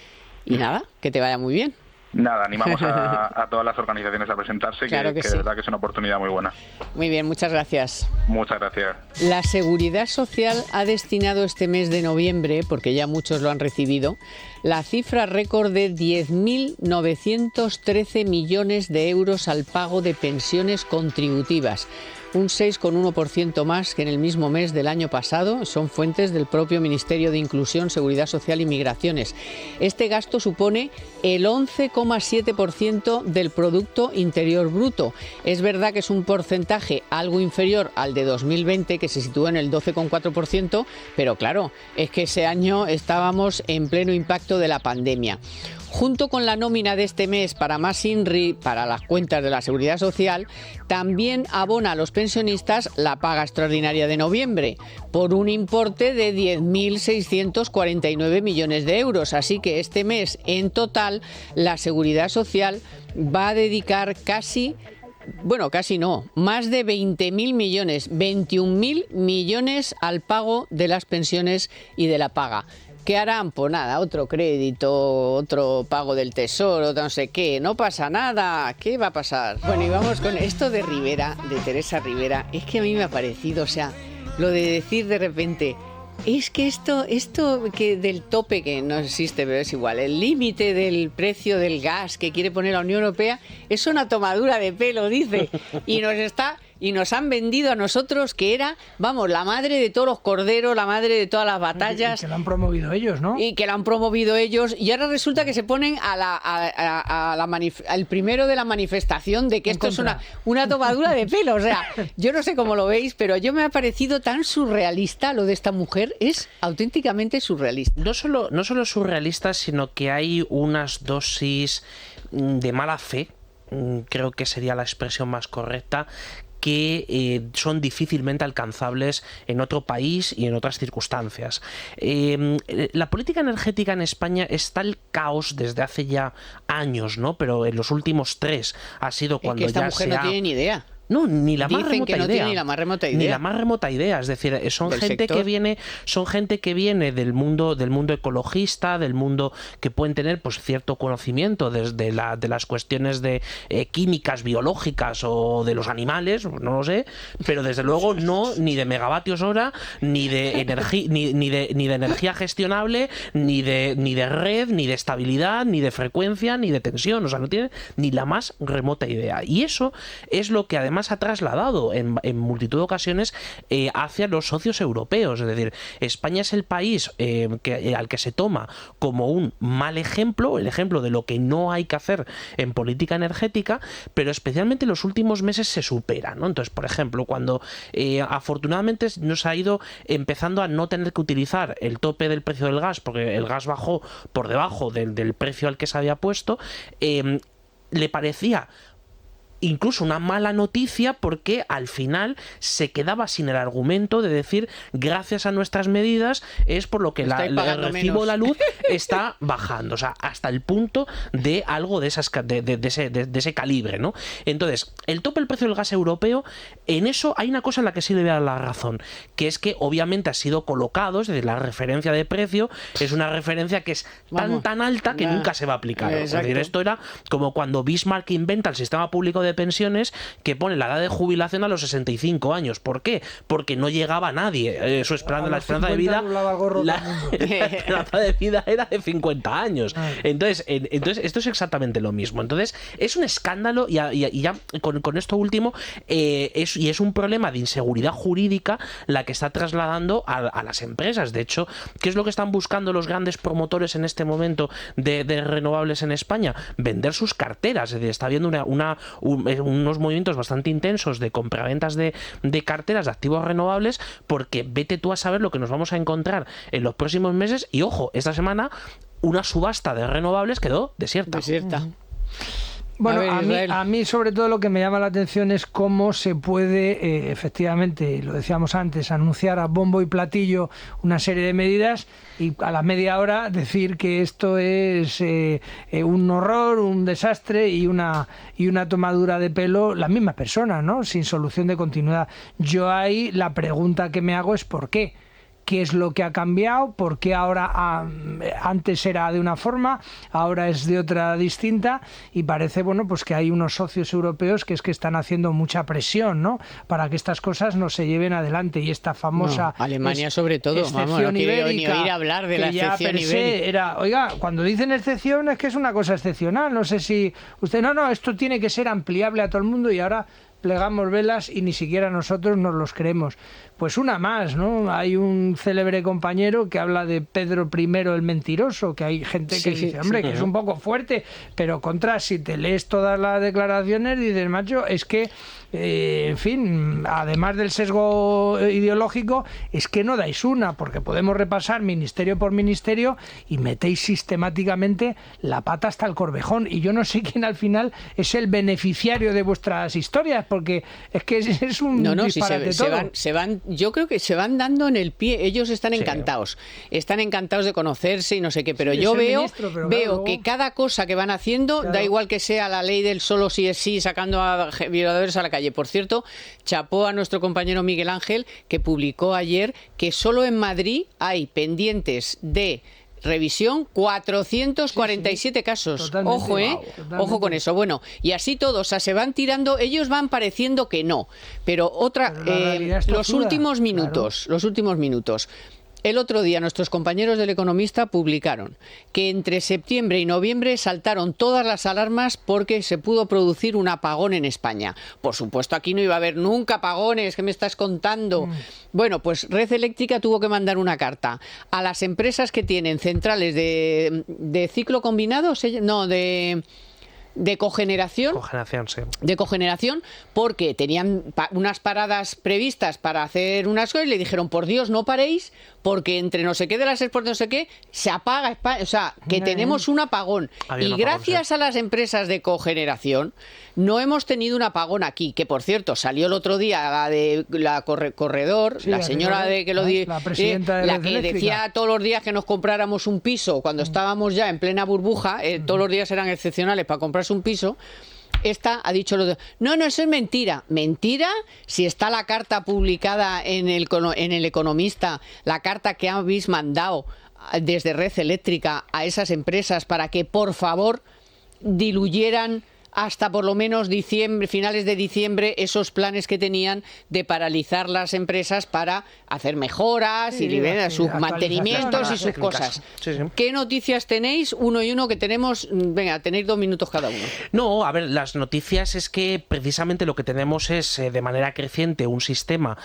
Y nada, que te vaya muy bien. Nada, animamos a todas las organizaciones a presentarse, claro que sí. De verdad que es una oportunidad muy buena. Muy bien, muchas gracias. Muchas gracias. La Seguridad Social ha destinado este mes de noviembre, porque ya muchos lo han recibido, la cifra récord de 10.913 millones de euros al pago de pensiones contributivas. Un 6,1% más que en el mismo mes del año pasado, son fuentes del propio Ministerio de Inclusión, Seguridad Social y Migraciones. Este gasto supone el 11,7% del Producto Interior Bruto. Es verdad que es un porcentaje algo inferior al de 2020, que se sitúa en el 12,4%, pero claro, es que ese año estábamos en pleno impacto de la pandemia. Junto con la nómina de este mes para más INRI, para las cuentas de la Seguridad Social, también abona a los pensionistas la paga extraordinaria de noviembre, por un importe de 10.649 millones de euros. Así que este mes, en total, la Seguridad Social va a dedicar más de 20.000 millones, 21.000 millones al pago de las pensiones y de la paga. ¿Qué harán? Pues nada, otro crédito, otro pago del tesoro, no sé qué, no pasa nada, ¿qué va a pasar? Bueno, y vamos con esto de Rivera, de Teresa Rivera, es que a mí me ha parecido, o sea, lo de decir de repente, es que esto que del tope, que no existe, pero es igual, el límite del precio del gas que quiere poner la Unión Europea, es una tomadura de pelo, dice, y nos han vendido a nosotros que era, vamos, la madre de todos los corderos, la madre de todas las batallas. Y que lo han promovido ellos, ¿no? Y que lo han promovido ellos. Y ahora resulta que se ponen al primero de la manifestación de que esto es una tomadura de pelo. O sea, yo no sé cómo lo veis, pero yo me ha parecido tan surrealista lo de esta mujer. Es auténticamente surrealista. No solo surrealista, sino que hay unas dosis de mala fe, creo que sería la expresión más correcta, que son difícilmente alcanzables en otro país y en otras circunstancias. La política energética en España está el caos desde hace ya años, ¿no? Pero en los últimos 3 ha sido cuando esta mujer no tiene ni idea. No, ni la más Dicen remota que no idea. tiene ni la más remota idea. Ni la más remota idea. Es decir, son gente que viene del mundo ecologista, del mundo que pueden tener pues cierto conocimiento desde de las cuestiones de químicas, biológicas o de los animales, no lo sé, pero desde luego no ni de megavatios hora, ni de energía, ni de energía gestionable, ni de red, ni de estabilidad, ni de frecuencia, ni de tensión. O sea, no tiene ni la más remota idea. Y eso es lo que además además ha trasladado en multitud de ocasiones hacia los socios europeos. Es decir, España es el país al que se toma como un mal ejemplo, el ejemplo de lo que no hay que hacer en política energética, pero especialmente en los últimos meses se supera, ¿no? Entonces, por ejemplo, cuando afortunadamente nos ha ido empezando a no tener que utilizar el tope del precio del gas, porque el gas bajó por debajo del precio al que se había puesto, le parecía incluso una mala noticia porque al final se quedaba sin el argumento de decir gracias a nuestras medidas es por lo que el recibo de la luz está bajando, o sea, hasta el punto de algo de ese calibre, ¿no? Entonces, el tope del precio del gas europeo, en eso hay una cosa en la que sí le voy a dar la razón, que es que obviamente ha sido colocado, es decir, la referencia de precio es una referencia que es tan alta que nunca se va a aplicar. Es decir, esto era como cuando Bismarck inventa el sistema público de pensiones que pone la edad de jubilación a los 65 años. ¿Por qué? Porque no llegaba nadie. La esperanza de vida era de 50 años. Entonces esto es exactamente lo mismo. Entonces es un escándalo y ya con esto último es un problema de inseguridad jurídica la que está trasladando a las empresas. De hecho, ¿qué es lo que están buscando los grandes promotores en este momento de renovables en España? Vender sus carteras. Es decir, está habiendo unos movimientos bastante intensos de compraventas de carteras de activos renovables, porque vete tú a saber lo que nos vamos a encontrar en los próximos meses. Y ojo, esta semana una subasta de renovables quedó desierta. Bueno, a mí sobre todo lo que me llama la atención es cómo se puede, efectivamente, lo decíamos antes, anunciar a bombo y platillo una serie de medidas y a la media hora decir que esto es un horror, un desastre y una tomadura de pelo las mismas personas, ¿no? Sin solución de continuidad. Yo ahí la pregunta que me hago es ¿por qué? ¿Qué es lo que ha cambiado? ¿Por qué ahora antes era de una forma, ahora es de otra distinta? Y parece, bueno, pues que hay unos socios europeos que están haciendo mucha presión, ¿no? Para que estas cosas no se lleven adelante. Y esta famosa Alemania sobre todo, excepción no ibérica, ni oír hablar de la excepción ibérica. Era, oiga, cuando dicen excepción es que es una cosa excepcional. No sé si usted, no, esto tiene que ser ampliable a todo el mundo y ahora plegamos velas y ni siquiera nosotros nos los creemos. Pues una más, ¿no? Hay un célebre compañero que habla de Pedro I el mentiroso, que hay gente que dice, hombre, que es un poco fuerte, pero si te lees todas las declaraciones, dices, macho, es que, en fin, además del sesgo ideológico, es que no dais una, porque podemos repasar ministerio por ministerio y metéis sistemáticamente la pata hasta el corvejón. Y yo no sé quién al final es el beneficiario de vuestras historias, porque es que es un disparate todo. Se van, yo creo que se van dando en el pie. Ellos están encantados. Están encantados de conocerse y no sé qué, pero yo veo que cada cosa que van haciendo, da igual que sea la ley del solo sí es sí, sacando a violadores a la calle. Por cierto, chapó a nuestro compañero Miguel Ángel, que publicó ayer que solo en Madrid hay pendientes de revisión 447 casos. Totalmente. Ojo, ojo con eso. Bueno, y así todos, o sea, se van tirando, ellos van pareciendo que no, pero los últimos minutos. El otro día nuestros compañeros del Economista publicaron que entre septiembre y noviembre saltaron todas las alarmas porque se pudo producir un apagón en España. Por supuesto, aquí no iba a haber nunca apagones, ¿qué me estás contando? Bueno, pues Red Eléctrica tuvo que mandar una carta a las empresas que tienen centrales de ciclo combinado, de cogeneración. De cogeneración, porque tenían unas paradas previstas para hacer unas cosas y le dijeron, por Dios, no paréis, porque entre no sé qué de las exportaciones no sé qué, se apaga España. O sea, que tenemos un apagón. Y gracias a las empresas de cogeneración, no hemos tenido un apagón aquí, que por cierto, salió el otro día la de la Corredor, la señora de que lo la que decía todos los días que nos compráramos un piso cuando estábamos ya en plena burbuja, todos los días eran excepcionales para comprarse un piso. Esta ha dicho no, eso es mentira. Mentira, si está la carta publicada en el Economista, la carta que habéis mandado desde Red Eléctrica a esas empresas para que por favor diluyeran hasta por lo menos diciembre, finales de diciembre, esos planes que tenían de paralizar las empresas para hacer mejoras y sus mantenimientos y sus cosas. Sí. ¿Qué noticias tenéis? Uno y uno que tenemos. Venga, tenéis 2 minutos cada uno. No, a ver, las noticias es que precisamente lo que tenemos es de manera creciente un sistema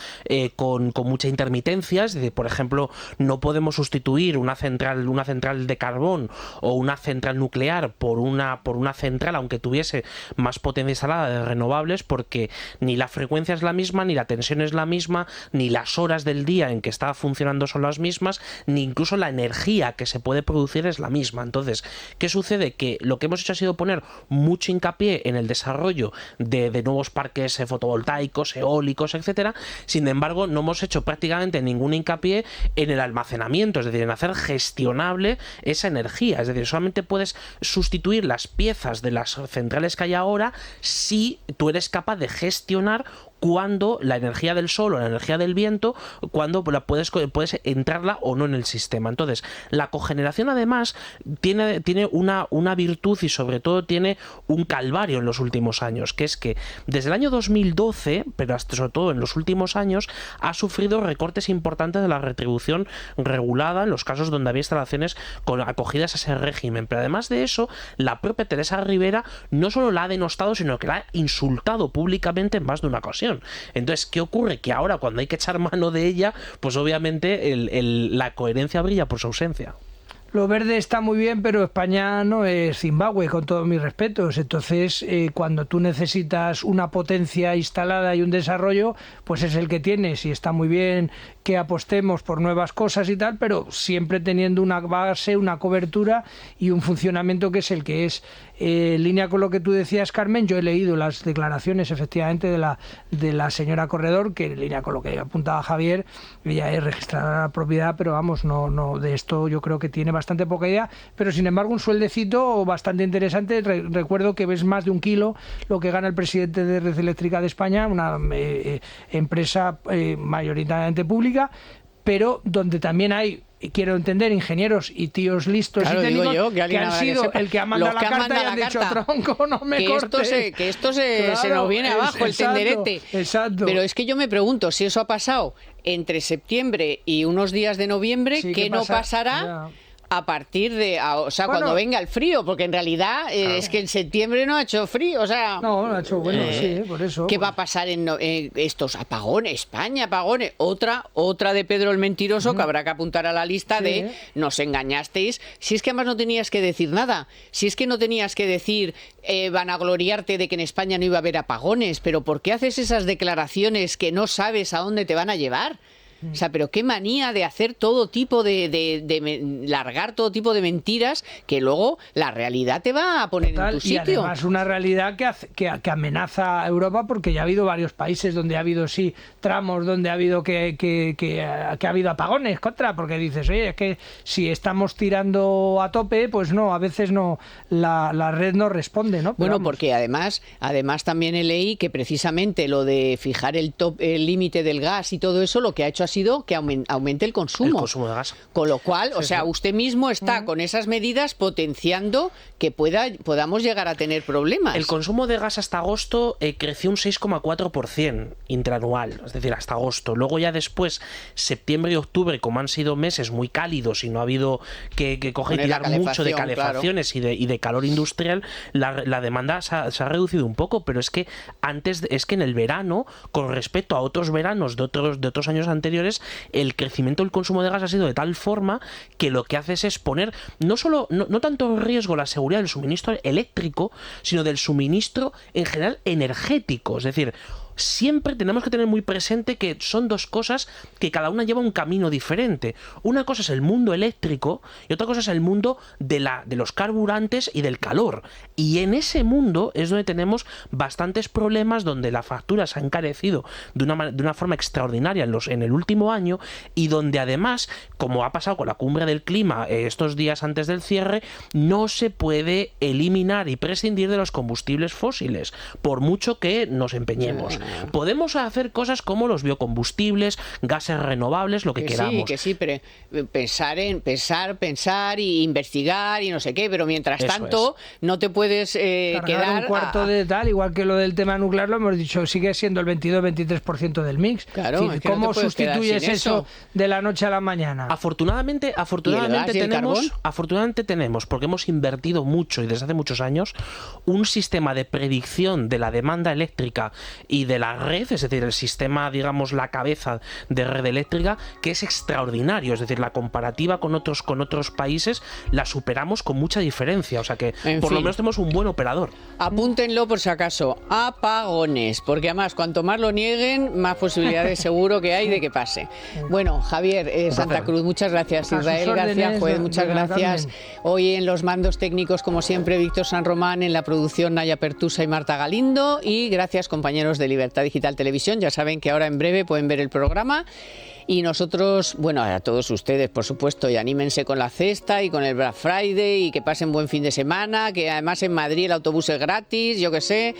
con mucha intermitencia. Es decir, por ejemplo, no podemos sustituir una central de carbón o una central nuclear por una central, aunque tuviese más potencia instalada de renovables, porque ni la frecuencia es la misma, ni la tensión es la misma, ni las horas del día en que está funcionando son las mismas, ni incluso la energía que se puede producir es la misma. Entonces, ¿qué sucede? Que lo que hemos hecho ha sido poner mucho hincapié en el desarrollo de nuevos parques fotovoltaicos, eólicos, etcétera. Sin embargo, no hemos hecho prácticamente ningún hincapié en el almacenamiento, es decir, en hacer gestionable esa energía. Es decir, solamente puedes sustituir las piezas de las centrales que hay ahora si tú eres capaz de gestionar cuando la energía del sol o la energía del viento, cuando la puedes entrarla o no en el sistema. Entonces, la cogeneración además tiene una virtud y sobre todo tiene un calvario en los últimos años, que es que desde el año 2012, pero hasta sobre todo en los últimos años, ha sufrido recortes importantes de la retribución regulada en los casos donde había instalaciones acogidas a ese régimen. Pero además de eso, la propia Teresa Rivera no solo la ha denostado, sino que la ha insultado públicamente en más de una ocasión. Entonces, ¿qué ocurre? Que ahora cuando hay que echar mano de ella, pues obviamente la coherencia brilla por su ausencia. Lo verde está muy bien, pero España no es Zimbabue, con todos mis respetos. Entonces, cuando tú necesitas una potencia instalada y un desarrollo, pues es el que tienes. Y está muy bien que apostemos por nuevas cosas y tal, pero siempre teniendo una base, una cobertura y un funcionamiento que es el que es. En línea con lo que tú decías, Carmen, yo he leído las declaraciones efectivamente de la señora Corredor, que en línea con lo que apuntaba Javier, ella es registrada la propiedad, pero vamos, no de esto yo creo que tiene bastante poca idea, pero sin embargo un sueldecito bastante interesante. Recuerdo que ves más de 1 kilo lo que gana el presidente de Red Eléctrica de España, una empresa mayoritariamente pública, pero donde también hay, quiero entender, ingenieros y tíos listos, claro, y técnicos que han sido el que ha mandado la carta y han dicho, tronco, no me cortes. Que esto se nos viene abajo, el tenderete. Exacto. Pero es que yo me pregunto, si eso ha pasado entre septiembre y unos días de noviembre, sí, ¿qué no pasará? Ya. A partir de, cuando venga el frío, porque en realidad es que en septiembre no ha hecho frío, No ha hecho sí, por eso. ¿Qué va a pasar en estos apagones? España, apagones. Otra de Pedro el Mentiroso, que habrá que apuntar a la lista de nos engañasteis. Si es que además no tenías que decir nada, si es que no tenías que decir vanagloriarte de que en España no iba a haber apagones, pero ¿por qué haces esas declaraciones que no sabes a dónde te van a llevar? O sea, pero qué manía de hacer todo tipo largar todo tipo de mentiras que luego la realidad te va a poner en tu sitio. Y además una realidad que amenaza a Europa, porque ya ha habido varios países donde ha habido tramos donde ha habido que ha habido apagones porque dices, oye, es que si estamos tirando a tope, pues no, a veces no, la red no responde, ¿no? Bueno, porque además también leí que precisamente lo de fijar el límite del gas y todo eso, lo que ha hecho ha sido que aumente el consumo. El consumo de gas. Con lo cual, usted mismo está con esas medidas potenciando que podamos llegar a tener problemas. El consumo de gas hasta agosto creció un 6,4% interanual, es decir, hasta agosto. Luego ya después, septiembre y octubre, como han sido meses muy cálidos y no ha habido que coger y tirar mucho de calefacciones, claro, y de calor industrial, la demanda se ha reducido un poco, pero es que en el verano, con respecto a otros veranos de otros años anteriores, el crecimiento del consumo de gas ha sido de tal forma que lo que haces es poner no tanto en riesgo la seguridad del suministro eléctrico, sino del suministro en general energético. Es decir, siempre tenemos que tener muy presente que son dos cosas que cada una lleva un camino diferente. Una cosa es el mundo eléctrico y otra cosa es el mundo de los carburantes y del calor. Y en ese mundo es donde tenemos bastantes problemas, donde la factura se ha encarecido de una forma extraordinaria en el último año, y donde además, como ha pasado con la cumbre del clima estos días antes del cierre, no se puede eliminar y prescindir de los combustibles fósiles, por mucho que nos empeñemos. Podemos hacer cosas como los biocombustibles, gases renovables, lo que queramos. Sí, pero pensar y investigar y no sé qué, pero mientras tanto no te puedes quedar un cuarto de tal, igual que lo del tema nuclear, lo hemos dicho, sigue siendo el 22-23% del mix. Claro, es decir, ¿cómo no sustituyes eso de la noche a la mañana? Afortunadamente tenemos, porque hemos invertido mucho y desde hace muchos años, un sistema de predicción de la demanda eléctrica y de la red, es decir, el sistema, digamos, la cabeza de red eléctrica, que es extraordinario. Es decir, la comparativa con otros países la superamos con mucha diferencia. O sea que por lo menos tenemos un buen operador. Apúntenlo por si acaso, apagones, porque además cuanto más lo nieguen, más posibilidades seguro que hay de que pase. Bueno, Javier Santa Cruz, muchas gracias. Israel García Juez, muchas gracias. Hoy en los mandos técnicos, como siempre, Víctor San Román, en la producción Naya Pertusa y Marta Galindo, y gracias, compañeros de Libertad Digital Televisión. Ya saben que ahora en breve pueden ver el programa. Y nosotros, bueno, a todos ustedes, por supuesto, y anímense con la cesta y con el Black Friday y que pasen buen fin de semana, que además en Madrid el autobús es gratis, yo qué sé,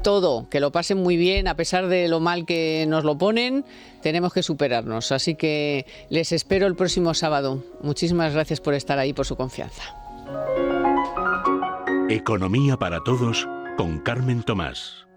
todo, que lo pasen muy bien, a pesar de lo mal que nos lo ponen, tenemos que superarnos. Así que les espero el próximo sábado. Muchísimas gracias por estar ahí, por su confianza. Economía para todos con Carmen Tomás.